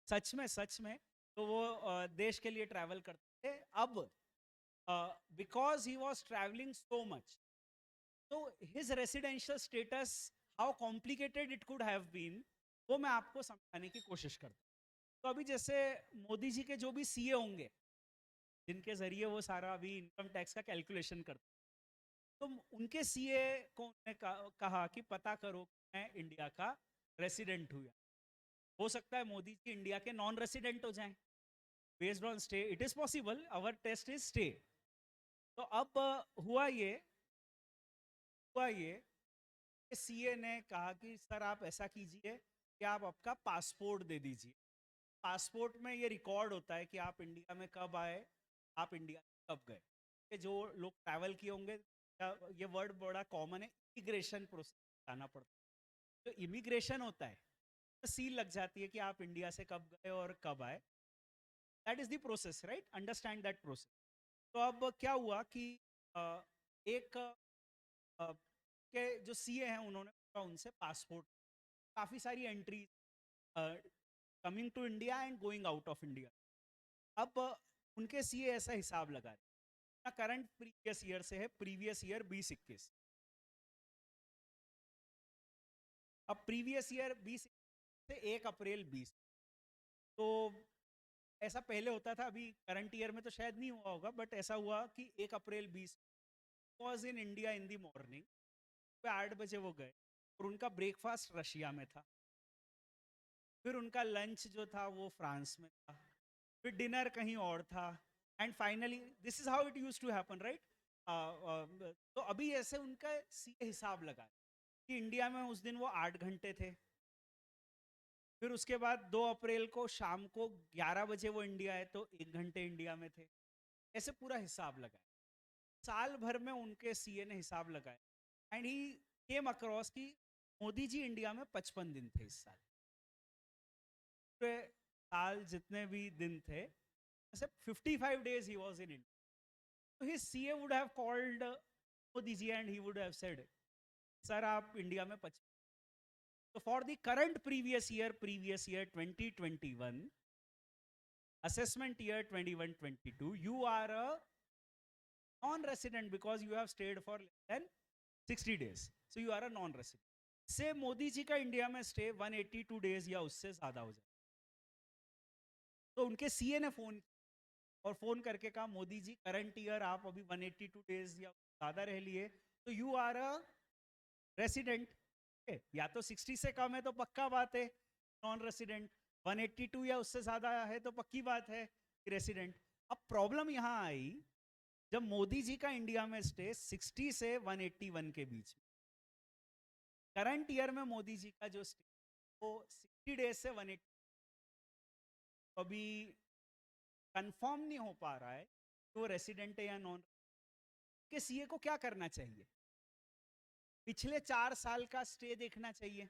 सच में तो वो देश के लिए ट्रैवल करते थे। अब because he was travelling so much, तो his residential status, how complicated it could have been, वो मैं आपको समझाने की कोशिश करता हूँ। तो अभी जैसे मोदी जी के जो भी सीए होंगे जिनके जरिए वो सारा अभी इनकम टैक्स का कैलकुलेशन करते, तो उनके सीए को ने कहा कि पता करो मैं इंडिया का रेसिडेंट हूँ। हो सकता है मोदी जी इंडिया के नॉन रेसिडेंट हो जाएं based on stay, it is possible, our test is stay. तो अब हुआ ये सीए ने कहा कि सर आप ऐसा कीजिए कि आप आपका पासपोर्ट दे दीजिए। पासपोर्ट में ये रिकॉर्ड होता है कि आप इंडिया में कब आए, आप इंडिया कब गए। कि जो लोग ट्रैवल किए होंगे, ये वर्ड बड़ा कॉमन है, इमिग्रेशन प्रोसेस आना पड़ता है। जो इमिग्रेशन होता है तो सील लग जाती है कि आप इंडिया से कब गए और कब आए। That is the process, right? Understand that process. तो अब क्या हुआ कि एक के जो सीए हैं उन्होंने पूछा उनसे पासपोर्ट, काफ़ी सारी entry coming to India and going out of India. अब उनके सीए ऐसा हिसाब लगा रहे, करंट प्रीवियस ईयर से है, प्रीवियस ईयर 2021। अब प्रीवियस ईयर 20 से 1 अप्रैल 20, तो ऐसा पहले होता था, अभी करंट ईयर में तो शायद नहीं हुआ होगा, बट ऐसा हुआ कि 1 अप्रैल 20 was in India in the morning, 8 बजे वो गए और उनका ब्रेकफास्ट रशिया में था, फिर उनका लंच जो था वो फ्रांस में था, फिर डिनर कहीं और था, and finally this is how it use to happen, right? तो अभी ऐसे उनका सीधे हिसाब लगा कि इंडिया में उस दिन वो 8 घंटे थे, फिर उसके बाद 2 अप्रैल को शाम को 11 बजे वो इंडिया आए तो 1 घंटे इंडिया में थे। ऐसे पूरा हिसाब लगाया। साल भर में उनके सीए ने हिसाब लगाया एंड ही केम अक्रॉस कि मोदी जी इंडिया में 55 दिन थे इस साल। पूरे साल जितने भी दिन थे, ऐसे 55 days he was in India. So his CA would have called Modi ji and he would have said, "Sir, आप इंडिया में 55." So for the current previous year 2021, assessment year 21-22, you are a non-resident because you have stayed for less than 60 days. So you are a non-resident. से मोदी जी का इंडिया में स्टे 182 डेज या उससे ज्यादा हो जाए, तो उनके सीए ने फोन और फोन करके कहा मोदी जी करंट ईयर आप अभी 182 डेज या ज्यादा रह लिए तो यू आर अ रेसिडेंट। या तो 60 से कम है तो पक्का बात है नॉन रेसिडेंट, 182 या उससे ज्यादा है तो पक्की बात है रेसिडेंट। अब प्रॉब्लम यहां आई जब मोदी जी का इंडिया में स्टे 60 से 181 के बीच में। करंट ईयर में मोदी जी का जो स्टे वो 60 डेज से 180, अभी कंफर्म नहीं हो पा रहा है कि वो रेसिडेंट है या नॉन। के सीए को क्या करना चाहिए? पिछले 4 साल का स्टे देखना चाहिए।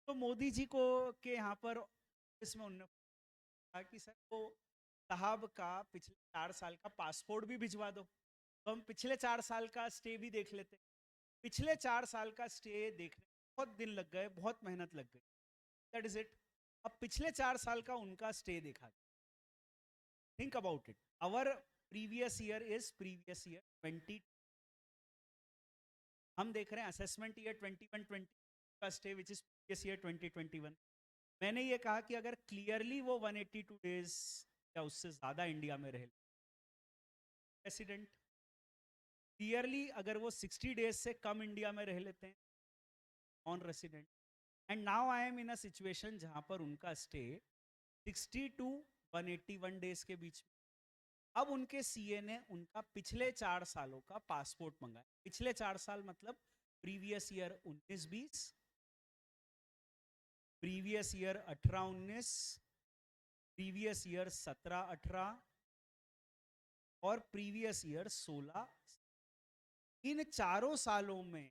तो मोदी जी को के यहाँ पर इसमें उन्होंने कहा कि सर वो साहब का पिछले 4 साल का पासपोर्ट भी भिजवा दो, तो हम पिछले 4 साल का स्टे भी देख लेते। पिछले 4 साल का स्टे देखने बहुत दिन लग गए, बहुत मेहनत लग गई। That is it. अब पिछले 4 साल का उनका स्टे देखा। Think about it, our previous year is previous year 20, हम देख रहे हैं असेसमेंट ईयर 21-20 का stay which is previous year 2021। मैंने ये कहा कि अगर क्लियरली वो 182 डेज या उससे ज्यादा इंडिया में रहे रेसिडेंट, क्लियरली अगर वो 60 डेज से कम इंडिया में रह लेते हैं non resident. And now I M in a situation जहां पर उनका स्टे 60 टू 181 डेज के बीच में। अब उनके सीए ने उनका पिछले 4 सालों का पासपोर्ट मंगाया। पिछले 4 साल मतलब previous year 19-20, previous year 18-19, previous year 17-18 और प्रीवियस ईयर 16। इन चारों सालों में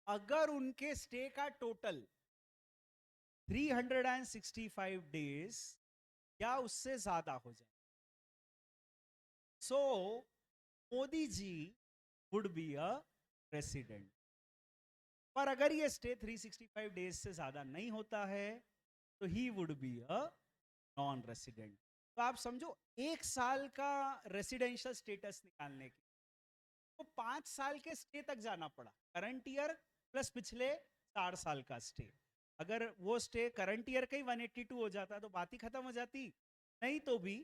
अगर उनके स्टे का टोटल 365 डेज या उससे ज्यादा हो जाए, सो Modi ji would be a resident. पर अगर ये स्टे 365 डेज से ज्यादा नहीं होता है तो ही would be a non resident. तो आप समझो 1 साल का रेसिडेंशियल स्टेटस निकालने के तो 5 साल के स्टे तक जाना पड़ा। करंट ईयर प्लस पिछले 4 साल का स्टे। अगर वो स्टे करंट ईयर का ही 182 हो जाता तो बात ही खत्म हो जाती। नहीं तो भी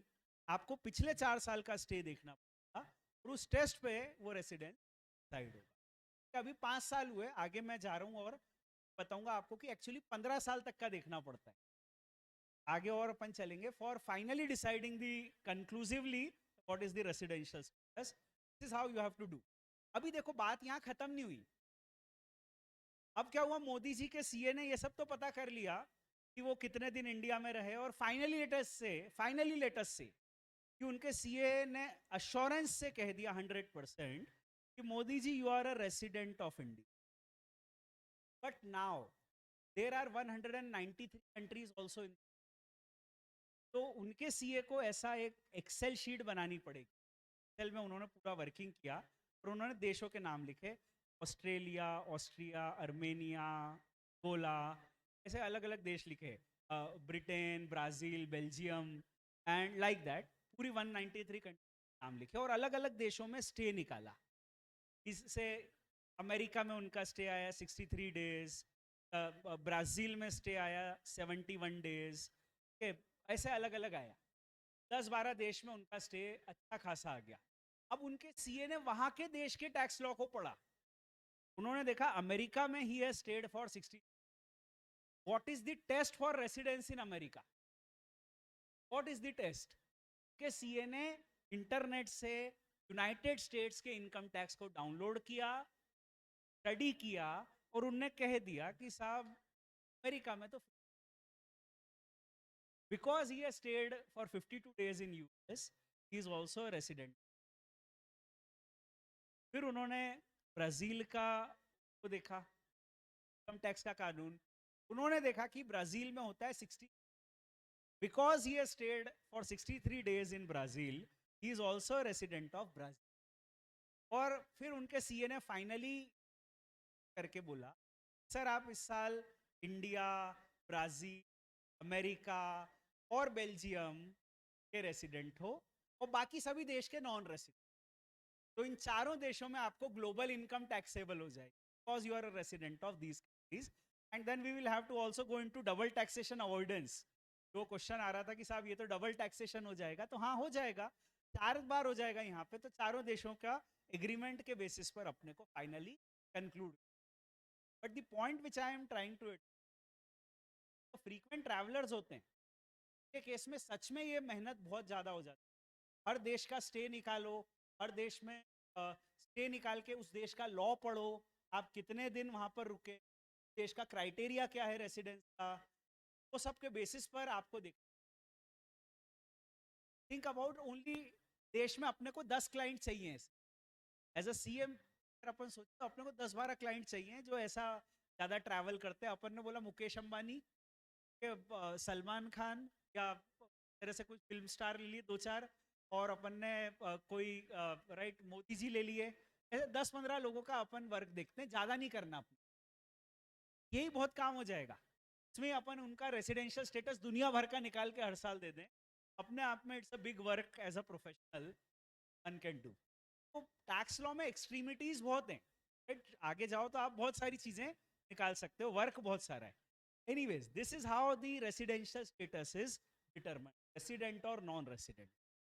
आपको पिछले 4 साल का स्टे देखना पड़ता और उस टेस्ट पे वो रेसिडेंट साइड होगा। अभी 5 साल हुए, आगे मैं जा रहा हूं और बताऊंगा आपको कि एक्चुअली 15 साल तक का देखना पड़ता है। आगे और अपन चलेंगे for finally deciding the conclusively what is the residential status. This is how you have to do. अभी देखो बात यहां खत्म नहीं हुई। अब क्या हुआ, मोदी जी के सीए ने ये सब तो पता कर लिया कि वो कितने दिन इंडिया में रहे और फाइनली लेटेस्ट से कि उनके सीए ने अश्योरेंस से कह दिया 100% कि Modi ji you are a resident of India. But now there are 193 countries also in, तो उनके सीए को ऐसा एक एक्सेल शीट बनानी पड़ेगी। एक्सेल में उन्होंने पूरा वर्किंग किया और उन्होंने देशों के नाम लिखे, ऑस्ट्रेलिया, ऑस्ट्रिया, अर्मेनिया, गोला, ऐसे अलग अलग देश लिखे, Britain, Brazil, Belgium and like that. पूरी 193 कंट्री नाम लिखे और अलग अलग देशों में स्टे निकाला। इससे अमेरिका में उनका स्टे आया 63 डेज, ब्राजील में स्टे आया 71 डेज, ऐसे अलग अलग आया। 10-12 देश में उनका स्टे अच्छा खासा आ गया। अब उनके सीए ने वहां के देश के टैक्स लॉ को पढ़ा। उन्होंने देखा अमेरिका में he has stayed for 60, what is the test for residence in America, what is the test. के सीए ने इंटरनेट से यूनाइटेड स्टेट्स के इनकम टैक्स को डाउनलोड किया, स्टडी किया और उनने कह दिया कि साहब अमेरिका में तो because he has stayed for 52 days in US, he is also a resident. फिर उन्होंने ब्राजील का को देखा, इनकम टैक्स का कानून, उन्होंने देखा कि ब्राजील में होता है 60, because he has stayed for 63 days in Brazil, he is also a resident of Brazil. और फिर उनके सीए ने फाइनली करके बोला, सर आप इस साल इंडिया, ब्राजील, अमेरिका और बेल्जियम के रेसिडेंट हो और बाकी सभी देश के नॉन रेसिडेंट, तो इन चारों देशों में आपको ग्लोबल इनकम टैक्सेबल हो जाएगी because you are a resident of these countries, and then we will have to also go into double taxation avoidance. जो क्वेश्चन आ रहा था कि साहब ये तो डबल टैक्सेशन हो जाएगा, तो हाँ हो जाएगा, 4 बार हो जाएगा यहाँ पे, तो चारों देशों का एग्रीमेंट के बेसिस पर अपने को finally conclude. But the point which I am trying to it, frequent travellers होते हैं के केस में सच में ये मेहनत बहुत ज्यादा हो जाती है. हर देश का स्टे निकालो, हर देश में स्टे निकाल के उस देश का लॉ पढ़ो, आप कितने दिन वहां पर रुके, देश का क्राइटेरिया क्या है रेसिडेंस का, वो सब के बेसिस पर आपको देख. थिंक अबाउट ओनली देश में अपने को 10 क्लाइंट चाहिए एज अ सीएम. अगर अपन सोचे तो अपने को 10-12 क्लाइंट चाहिए जो ऐसा ज्यादा ट्रैवल करते हैं. अपन ने बोला मुकेश अंबानी, सलमान खान या तरह से कुछ फिल्म स्टार ले लिए 2-4, और अपन ने कोई राइट मोदी जी ले लिए. ऐसे 10-15 लोगों का अपन वर्क देखते हैं, ज्यादा नहीं करना अपने, यही बहुत काम हो जाएगा. इसमें अपन उनका रेसिडेंशियल स्टेटस दुनिया भर का निकाल के हर साल दे दें, अपने आप में it's a big work as a professional one can do. तो टैक्स लॉ में एक्सट्रीमिटीज बहुत हैं, राइट? आगे जाओ तो आप बहुत सारी चीजें निकाल सकते हो, वर्क बहुत सारा है. Anyways, this is how the residential status is determined, resident or non-resident.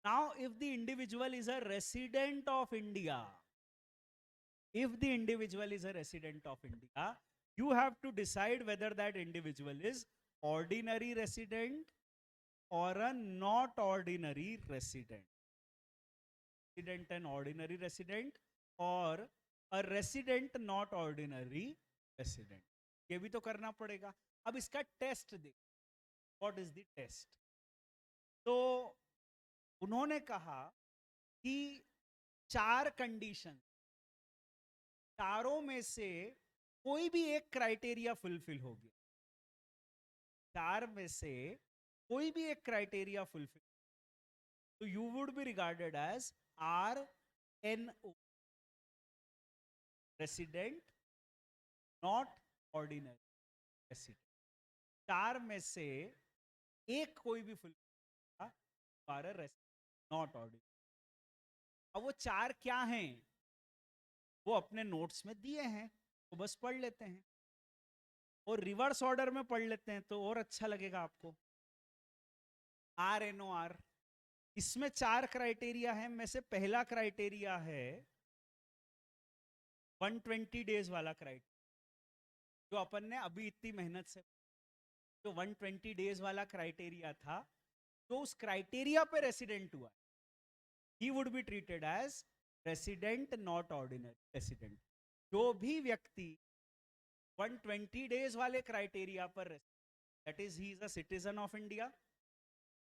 Now, if the individual is a resident of India, if the individual is a resident of India, you have to decide whether that individual is ordinary resident or a not ordinary resident. Resident and ordinary resident, or a resident not ordinary resident. ये भी तो करना पड़ेगा. अब इसका टेस्ट देखो, व्हाट इज द टेस्ट. तो उन्होंने कहा कि 4 कंडीशन, चारों में से कोई भी एक क्राइटेरिया फुलफिल हो गया, 4 में से कोई भी एक क्राइटेरिया फुलफिल, तो you would be regarded as RNO, resident not ordinary resident. 4 में से एक कोई भी फुल नॉट ऑर्डिनरी. अब वो 4 क्या हैं वो अपने नोट्स में दिए हैं, तो बस पढ़ लेते हैं, और रिवर्स ऑर्डर में पढ़ लेते हैं तो और अच्छा लगेगा आपको. RNOR, इसमें 4 क्राइटेरिया है, में से पहला क्राइटेरिया है 120 डेज वाला क्राइटेरिया, जो अपन ने अभी इतनी मेहनत से, जो 120 डेज वाला क्राइटेरिया था, तो उस क्राइटेरिया पे रेसिडेंट हुआ, he would be treated as resident not ordinary resident. जो भी व्यक्ति 120 डेज वाले क्राइटेरिया पर, that is he is a citizen of India,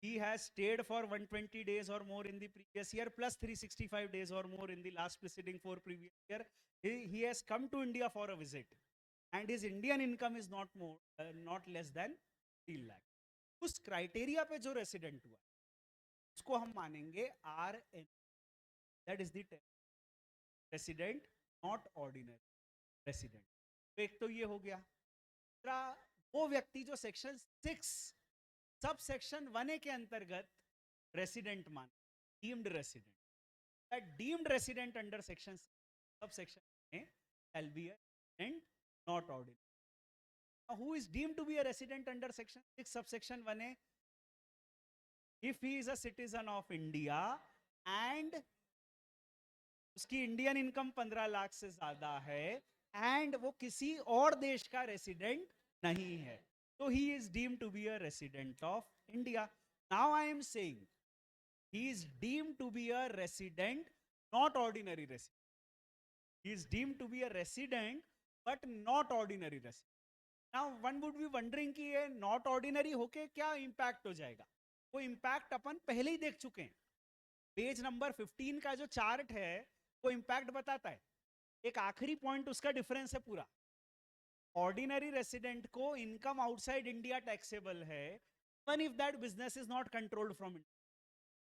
he has stayed for 120 days or more in the previous year plus 365 days or more in the last preceding 4 previous year, he has come to India for a visit and his Indian income is not less than 3 lakh. उस क्राइटेरिया पे जो रेसिडेंट हुआ उसको हम मानेंगे RN, that is the resident not ordinary resident. तो एक तो ये हो गया. वो व्यक्ति जो सेक्शन 6 सब सेक्शन 1A के अंतर्गत रेसिडेंट मान, deemed resident, that deemed resident under section subsection A shall be a resident not ordinary. Now, who is deemed to be a resident under section 6 subsection 1A? If he is a citizen of India and उसकी इंडियन इनकम 15 लाख से ज्यादा है एंड वो किसी और देश का रेसिडेंट नहीं है, तो he is deemed to be a resident of India. Now I am saying he is deemed to be a resident not ordinary resident. He is deemed to be a resident but not ordinary resident. Now one would be wondering कि ये नॉट ऑर्डिनरी होके क्या इम्पैक्ट हो जाएगा. वो इम्पैक्ट अपन पहले ही देख चुके हैं. पेज नंबर 15 का जो चार्ट है वो इम्पैक्ट बताता है. एक आखिरी पॉइंट उसका डिफरेंस है पूरा. ऑर्डिनरी रेसिडेंट को इनकम आउटसाइड इंडिया टैक्सेबल है even if that business is not controlled from India.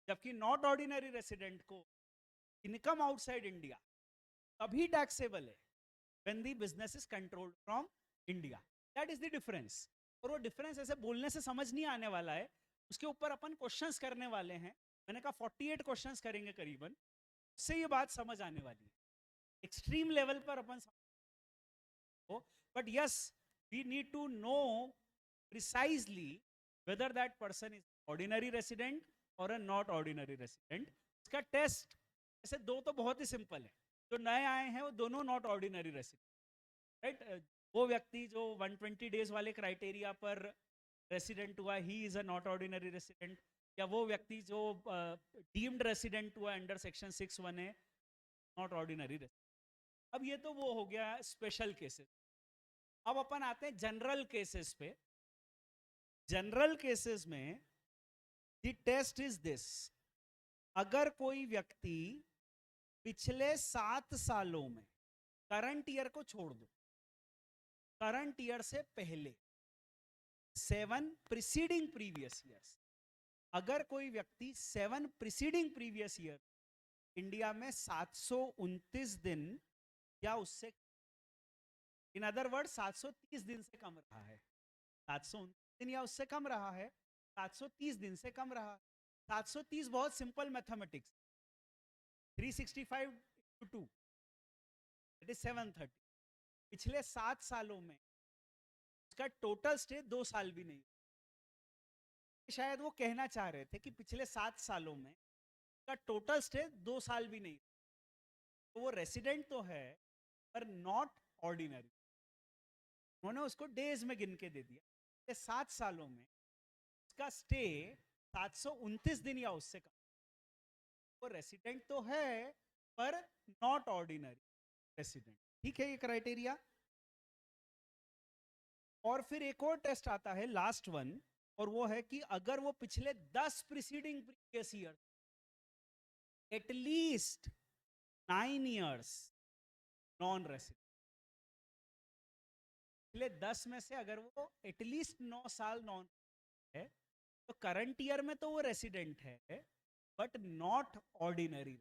जबकि नॉट ऑर्डिनरी रेसिडेंट को इनकम आउटसाइड इंडिया तभी टैक्सेबल है when the business is controlled from India. That is the difference. और वो डिफरेंस ऐसे बोलने से समझ नहीं आने वाला है. उसके ऊपर अपन क्वेश्चंस करने वाले हैं. मैंने कहा 48 क्वेश्चंस करेंगे करीबन. उससे ये बात समझ आने वाली है. एक्सट्रीम लेवल पर अपन समझ. But yes, we need to know precisely whether that person is ordinary resident or a not ordinary resident. इसका टेस्ट ऐसे दो तो बहुत ही सिंपल है. जो नए आए हैं वो दोनों नॉट ऑर्डिनरी रेसिडेंट, राइट. वो व्यक्ति जो 120 डेज वाले क्राइटेरिया पर रेसिडेंट हुआ, ही is a not ordinary resident. या वो व्यक्ति जो डीम्ड रेसिडेंट हुआ अंडर सेक्शन 6(1) है, नॉट ऑर्डिनरी रेसिडेंट. अब ये तो वो हो गया स्पेशल केसेस. अब अपन आते हैं जनरल केसेस पे. जनरल केसेस में द टेस्ट इज दिस. अगर कोई व्यक्ति पिछले 7 सालों में, करंट ईयर को छोड़ दो, करंट ईयर से पहले 7 प्रीसीडिंग प्रीवियस ईयर्स, अगर कोई व्यक्ति 7 प्रीसीडिंग प्रीवियस ईयर इंडिया में 729 दिन या उससे, इन अदर वर्ड 730 दिन से कम रहा है, 729 दिन या उससे कम रहा है, 730 दिन से कम रहा. 730 बहुत simple mathematics. 365 into 2 that is 730. पिछले 7 सालों में उसका टोटल स्टे 2 साल भी नहीं. शायद वो कहना चाह रहे थे कि पिछले 7 सालों में उसका टोटल स्टे 2 साल भी नहीं. तो वो रेसिडेंट तो है पर नॉट ऑर्डिनरी. उन्होंने उसको डेज में गिन के दे दिया. पिछले 7 सालों में उसका स्टे 729 दिन या उससे कम. वो रेसिडेंट तो है पर नॉट ऑर्डिनरी रेसिडेंट. ठीक है ये क्राइटेरिया. और फिर एक और टेस्ट आता है, लास्ट वन, और वो है कि अगर वो पिछले 10 preceding previous year at least 9 years non resident, पिछले 10 में से अगर वो एटलीस्ट 9 साल नॉन है, तो करंट ईयर में तो वो रेसिडेंट है but not ordinary.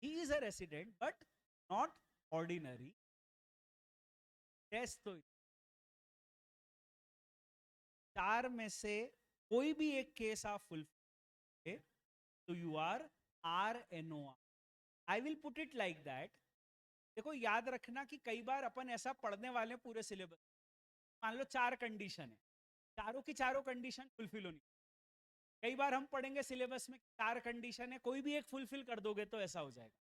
He is a resident but not ordinary. Test तो 4 में से कोई भी एक केस आप फुलफिल, तो you are RNOR. I will put it like that. देखो याद रखना कि कई बार अपन ऐसा पढ़ने वाले पूरे सिलेबस, मान लो 4 कंडीशन है, चारों की चारों कंडीशन फुलफिल होनी. कई बार हम पढ़ेंगे सिलेबस में 4 कंडीशन है, कोई भी एक फुलफिल कर दोगे तो ऐसा हो जाएगा.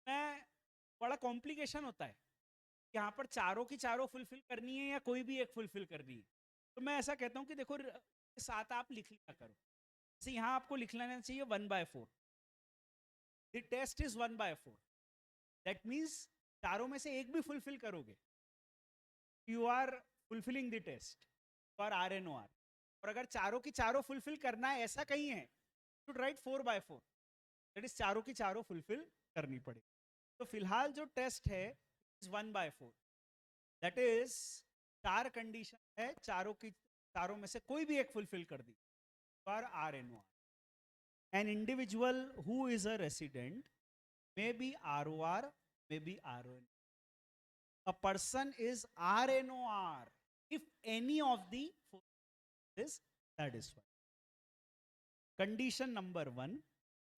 मैं बड़ा कॉम्प्लिकेशन होता है यहाँ पर चारों की चारों फुलफिल करनी है या कोई भी एक फुलफिल करनी है. तो मैं ऐसा कहता हूँ कि देखो साथ आप लिख लिया करो. जैसे यहाँ आपको लिख लेना चाहिए 1/4. The test is 1/4. That means चारों में से एक भी फुलफिल करोगे, you are fulfilling the test for RNOR. और अगर चारों की चारों फुलफिल करना है ऐसा कहीं है, टू राइट 4/4. दैट इज चारों की चारों फुलफिल करनी पड़ेगी. तो फिलहाल जो टेस्ट है इज 1/4. दैट इज 4 कंडीशन है, चारों में से कोई भी एक फुलफिल कर दी for RNOR. An individual who is a resident may be ROR, may be RON. A person is RNOR if any of the four is satisfied. Condition number 1,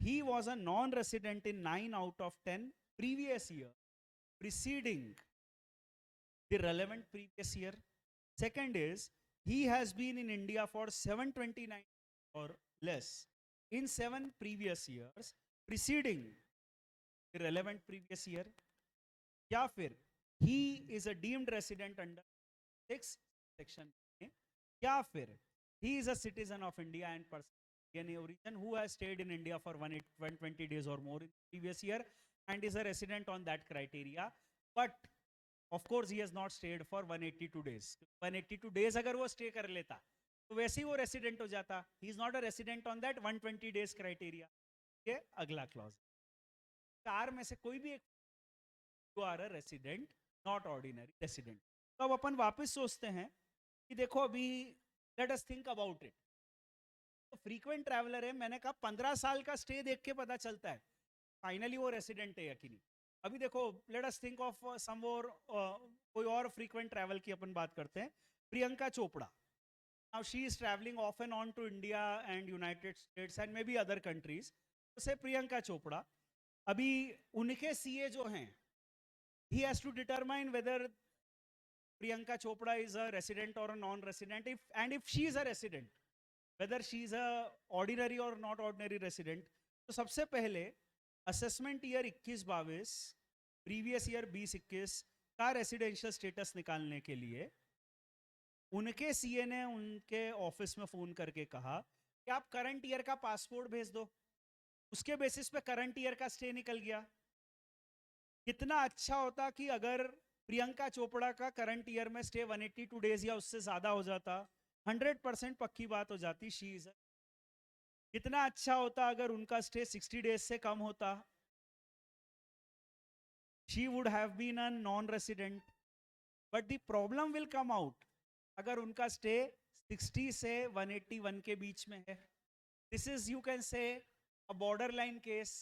he was a non-resident in 9 out of 10 previous year preceding the relevant previous year. Second is, he has been in India for 729 or less in 7 previous years preceding the relevant previous year. या फिर he is a deemed resident under 6 section में, या फिर he is a citizen of India and person Indian origin who has stayed in India for 120 days or more in previous year and is a resident on that criteria, but of course he has not state for 182 days. 182 days अगर वो स्टे कर लेता तो वैसे ही वो रेसिडेंट हो जाता. He is not a resident on that 120 days criteria. ये अगला क्लॉज. चार में से कोई भी एक, you are a resident, not ordinary resident. तो अब अपन वापस सोचते हैं कि देखो अभी let us think about it. तो फ्रीक्वेंट ट्रैवलर है, मैंने कहा 15 साल का स्टे देख के पता चलता है फाइनली वो रेसिडेंट है या कि नहीं. अभी देखो late us think of some और कोई और फ्रीक्वेंट ट्रैवल की अपन बात करते हैं. Priyanka Chopra. Now she is traveling off and on to India and United States and maybe other countries. तो से प्रियंका चोपड़ा, अभी उनके सीए जो हैं, he has to determine whether Priyanka Chopra is a resident or a non-resident. If she is a resident, whether she is a ordinary or not ordinary resident. तो सबसे पहले असेसमेंट ईयर 21-22, प्रीवियस ईयर 20-21 का रेसिडेंशियल स्टेटस निकालने के लिए उनके सीए ने उनके ऑफिस में फोन करके कहा कि आप करंट ईयर का पासपोर्ट भेज दो. उसके बेसिस पे करंट ईयर का स्टे निकल गया. कितना अच्छा होता कि अगर प्रियंका चोपड़ा का करंट ईयर में स्टे 182 डेज या उससे ज्यादा हो जाता. 100% पक्की बात हो जाती. She is. कितना अच्छा होता अगर उनका स्टे 60 डेज से कम होता. She would have been a non resident. But the problem will come out अगर उनका स्टे 60 से 181 के बीच में है. This is you can say a border line case.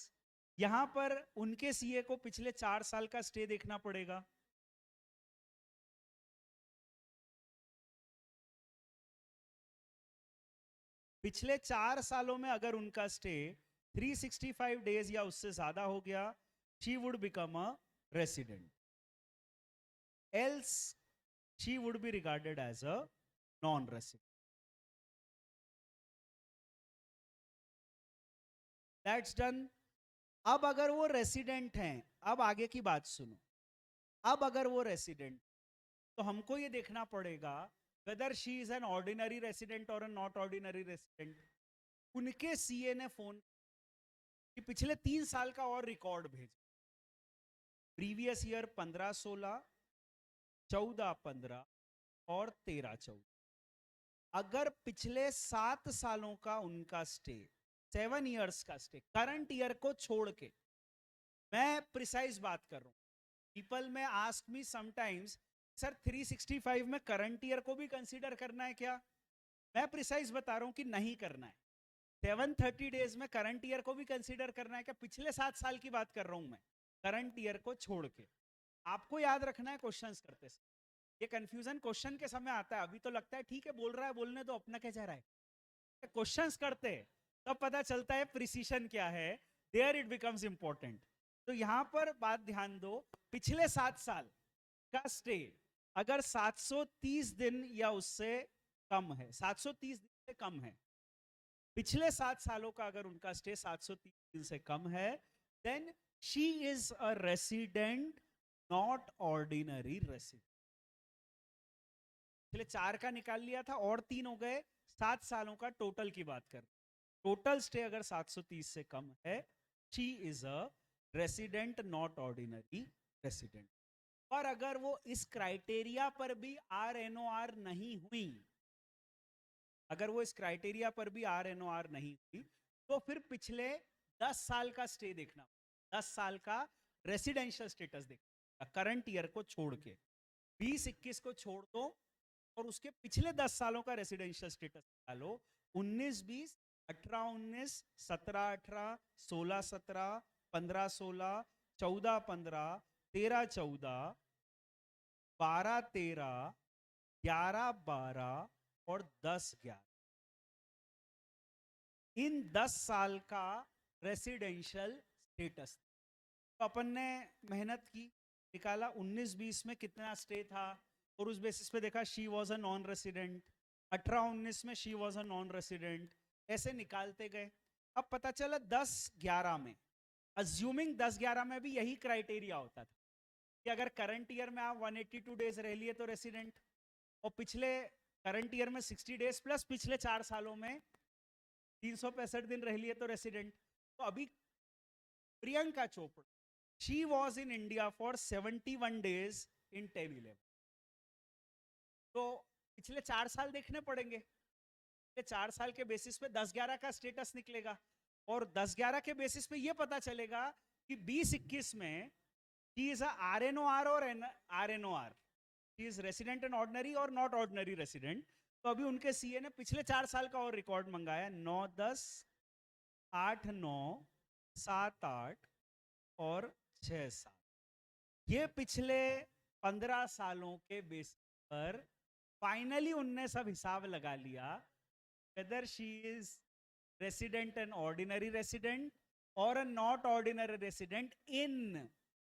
यहां पर उनके सीए को पिछले 4 साल का स्टे देखना पड़ेगा. पिछले 4 सालों में अगर उनका स्टे 365 डेज या उससे ज्यादा हो गया, she would become a resident. Else she would be regarded as a non resident. That's done. अब अगर वो रेसिडेंट हैं, अब आगे की बात सुनो. अब अगर वो रेसिडेंट, तो हमको ये देखना पड़ेगा whether she is an ordinary resident or a not ordinary resident. उनके सीए ने फोन कि पिछले 3 साल का और रिकॉर्ड भेज. प्रीवियस ईयर 15-16, 14-15 और 13-14. अगर पिछले 7 सालों का उनका स्टे, 7 इयर्स का स्टे, करंट ईयर को छोड़ के, मैं प्रिसाइज बात कर रहा हूं. पीपल में आस्क मी समटाइम्स, सर 365 में करंट ईयर को भी कंसीडर करना है क्या? मैं प्रिसाइज बता रहा हूं कि नहीं करना है. 730 डेज में करंट ईयर को भी कंसीडर करना है क्या? पिछले 7 साल की बात कर रहा हूं मैं, करंट ईयर को छोड़ के. आपको याद रखना है क्वेश्चंस करते समय. ये कंफ्यूजन क्वेश्चन के समय आता है. अभी तो लगता है ठीक है बोल रहा है, बोलने दो, अपना क्या जा रहा है. क्वेश्चंस करते तब पता चलता है प्रिसीशन क्या है. There it becomes important. तो यहां पर बात ध्यान दो. पिछले 7 साल का स्टे अगर 730 दिन या उससे कम है, 730 दिन से कम है, पिछले 7 सालों का अगर उनका स्टे 730 दिन से कम है, then she is a resident, not ordinary resident. पिछले 4 का निकाल लिया था और 3 हो गए. 7 सालों का टोटल की बात कर. टोटल स्टे अगर 730 से कम है, she is a resident, not ordinary resident. और अगर वो इस क्राइटेरिया पर भी RNOR नहीं हुई, अगर वो इस क्राइटेरिया पर भी RNOR नहीं हुई, तो फिर पिछले 10 साल का स्टे देखना, 10 साल का रेसिडेंशियल स्टेटस देखना, करंट ईयर को छोड़ के. 20-21 को छोड़ दो और उसके पिछले 10 सालों का रेसिडेंशियल स्टेटस निकालो. 19-20, 18-19, 17-18, 16-17, 15-16, 14-15, 13-14, 12-13, 11-12 और 10-11. इन 10 साल का रेसिडेंशियल स्टेटस. तो अपन ने मेहनत की, निकाला 19-20 में कितना स्टे था और उस बेसिस पे देखा she was a non resident. 18-19 में she was a non resident. ऐसे निकालते गए. अब पता चला 10-11 में, अज्यूमिंग 10-11 में भी यही क्राइटेरिया होता था कि अगर करंट ईयर में आप 182 डेज रह लिए तो रेसिडेंट, और पिछले करंट ईयर में 60 डेज प्लस पिछले 4 सालों में 365 दिन रह लिए तो रेसिडेंट. तो अभी Priyanka Chopra, she was in India for 71 days in 10-11. तो पिछले 4 साल देखने पड़ेंगे, 4 साल के बेसिस पे 10-11 का स्टेटस निकलेगा, और 10-11 के बेसिस पे ये पता चलेगा कि 20-21 में he is a RNOR और RNOR, he is resident and ordinary और not ordinary resident. तो अभी उनके सीए ने पिछले 4 साल का और रिकॉर्ड मंगाया, 9, 10, 8, 9, 7, 8 और 6 साल. ये पिछले 15 सालों के बेस पर फाइनली उनने सब हिसाब लगा लिया whether she is resident and ordinary resident or a not ordinary resident in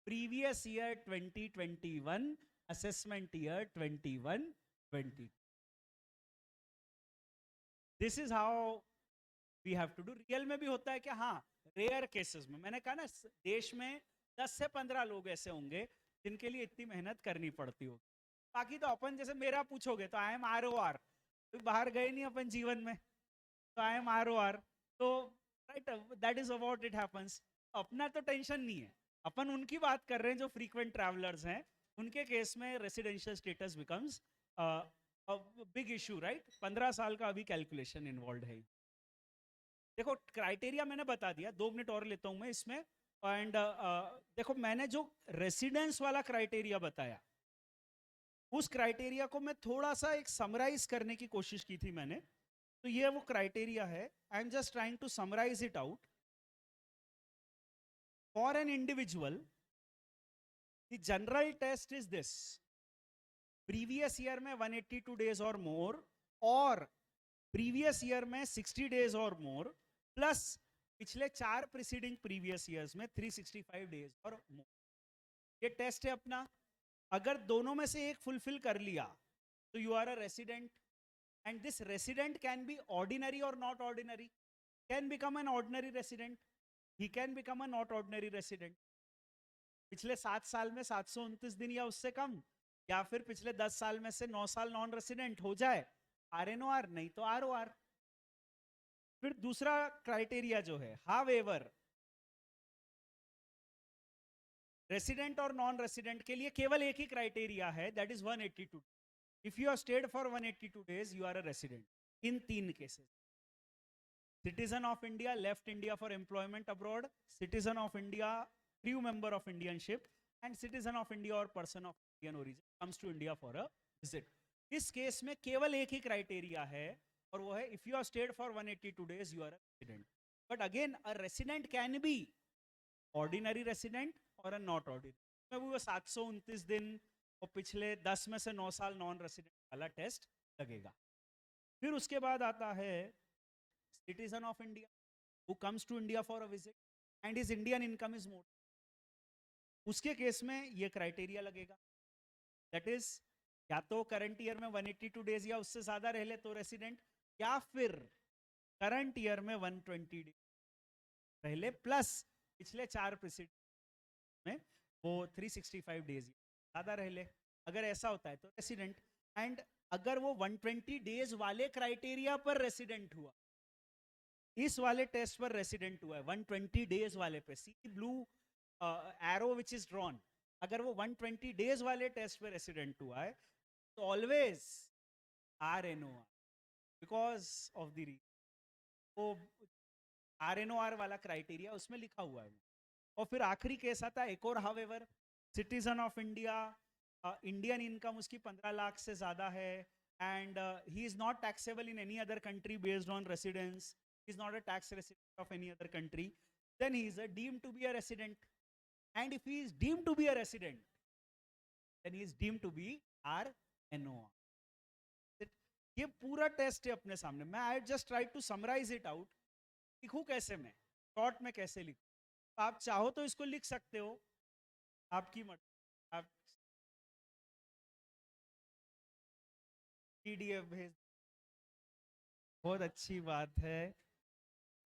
previous year 2021, assessment year 21-22. This is how we have to do. Real में भी होता है कि हाँ, रेयर केसेस में, मैंने कहा ना, देश में 10 से 15 लोग ऐसे होंगे जिनके लिए इतनी मेहनत करनी पड़ती होगी. बाकी तो अपन, जैसे मेरा पूछोगे तो आई एम ROR, बाहर गए नहीं अपन जीवन में, तो आई एम ROR, तो right, that is about it happens. अपना तो टेंशन नहीं है, अपन उनकी बात कर रहे हैं जो फ्रीक्वेंट ट्रैवलर्स हैं, उनके केस में residential status becomes big issue, right. 15 साल का अभी कैलकुलेशन इन्वॉल्व है. देखो क्राइटेरिया मैंने बता दिया, 2 मिनट और लेता हूं मैं इसमें. एंड देखो, मैंने जो रेसिडेंस वाला क्राइटेरिया बताया, उस क्राइटेरिया को मैं थोड़ा सा एक समराइज करने की कोशिश की थी मैंने. तो ये वो क्राइटेरिया है. I am just trying to summarise it out. For an individual, the general test is this: previous year में 182 डेज और मोर, और प्रीवियस ईयर में 60 डेज और मोर, प्लस पिछले 4 प्रीसीडिंग प्रीवियस ईयर्स में 365 डेज और मोर. ये टेस्ट है अपना. अगर दोनों में से एक फुलफिल कर लिया तो you are a resident. And this resident can be ordinary और not ordinary. Can become an ordinary resident, he can become a not ordinary resident. पिछले 7 साल में 729 दिन या उससे कम, या फिर पिछले 10 साल में से 9 साल नॉन रेसिडेंट हो जाए, RNOR, नहीं तो ROR. फिर दूसरा क्राइटेरिया जो है, हाउएवर, रेसिडेंट और नॉन रेसिडेंट के लिए केवल एक ही क्राइटेरिया है, that is 182. If you are stayed for 182 days, you are a resident. In 3 cases: citizen of India left India for employment abroad, citizen of India, crew member of Indian ship, and citizen of India or person of Indian origin comes to India for a visit. इस केस में केवल एक ही क्राइटेरिया है, और वो है if you are stayed for 182 days, you are a resident. But again, a resident can be ordinary resident or a not ordinary. में वो 729 दिन और पिछले 10 में से 9 साल नॉन रेसिडेंट वाला टेस्ट लगेगा. फिर उसके बाद आता है citizen of India who comes to India for a visit and his Indian income is more. उसके केस में ये क्राइटेरिया लगेगा, दैट इज या तो करंट ईयर में 182 डेज या उससे ज्यादा रह ले तो रेसिडेंट, या फिर करंट ईयर में 120 डेज रह ले प्लस पिछले 4 प्रीसीडिंग में वो 365 डेज ज्यादा रह ले. अगर ऐसा होता है तो रेसिडेंट. एंड अगर वो 120 डेज वाले क्राइटेरिया पर रेसिडेंट हुआ, इस वाले टेस्ट पर रेसिडेंट हुआ है 120 डेज वाले पे, see blue arrow which is drawn, अगर वो 120 डेज वाले टेस्ट पे रेसिडेंट हुआ है तो always RNOR, because of the reason वो RNOR वाला क्राइटेरिया उसमें लिखा हुआ है. और फिर आखिरी केस आता है एक और, however, citizen of India, Indian income उसकी 15 लाख से ज्यादा है, and he is not taxable in any other country based on residence, is not a tax resident of any other country, then he is deemed to be a resident. And if he is deemed to be a resident, then he is deemed to be RNOR. ये पूरा टेस्ट है अपने सामने. मैं I just try to summarise it out. लिखूं कैसे, मैं शॉर्ट में कैसे लिखूं? तो आप चाहो तो इसको लिख सकते हो, आपकी मर्जी. आप PDF भेज, बहुत अच्छी बात है.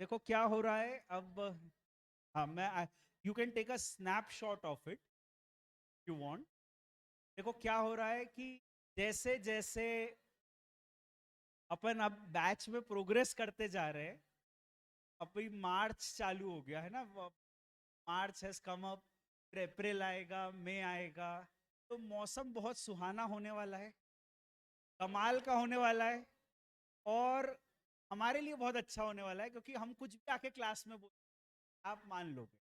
देखो क्या हो रहा है अब. हाँ, मैं you can take a snapshot of it you want. देखो क्या हो रहा है कि जैसे जैसे अपन अब बैच में प्रोग्रेस करते जा रहे हैं, अभी मार्च चालू हो गया है ना, मार्च हैज कम अप, अप्रैल आएगा, मई आएगा, तो मौसम बहुत सुहाना होने वाला है, कमाल का होने वाला है, और हमारे लिए बहुत अच्छा होने वाला है, क्योंकि हम कुछ भी आके क्लास में बोल, आप मान लोगे।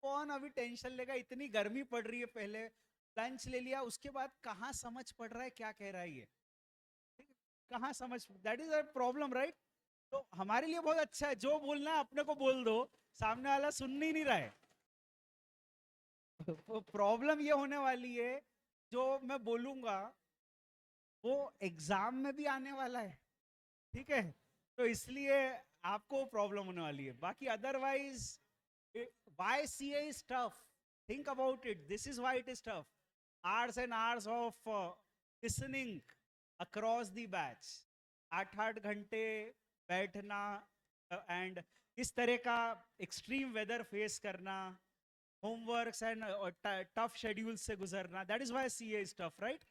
कौन अभी टेंशन लेगा, इतनी गर्मी पड़ रही है, पहले लंच ले लिया, उसके बाद कहाँ समझ पड़ रहा है क्या कह रहा है ये, कहाँ समझ, that is a problem, right? तो हमारे लिए बहुत अच्छा है, जो बोलना है अपने को बोल दो, सामने वाला सुन ही नहीं रहा है। तो प्रॉब्लम ये होने वाली है, जो मैं बोलूंगा वो एग्जाम में भी आने वाला है, ठीक है? तो इसलिए आपको प्रॉब्लम होने वाली है, बाकी otherwise why CA is tough, think about it, this is why it is tough. Hours and hours of listening across the batch, 8 8 घंटे बैठना, एंड इस तरह का एक्सट्रीम वेदर फेस करना, होमवर्क्स एंड टफ शेड्यूल से गुजरना, that is why CA is tough, right?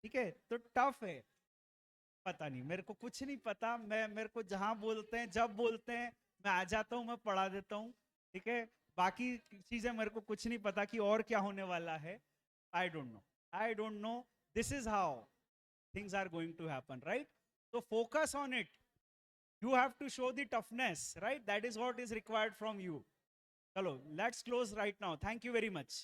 ठीक है, तो टफ है। पता नहीं, मेरे को कुछ नहीं पता, मैं, मेरे को जहां बोलते हैं जब बोलते हैं मैं आ जाता हूँ, मैं पढ़ा देता हूँ, ठीक है? बाकी चीजें मेरे को कुछ नहीं पता कि और क्या होने वाला है। I don't know, I don't know, this is how things are going to happen, right? So focus on it, you have to show the toughness, right? That is what is required from you. Chalo, let's close right now, thank you very much.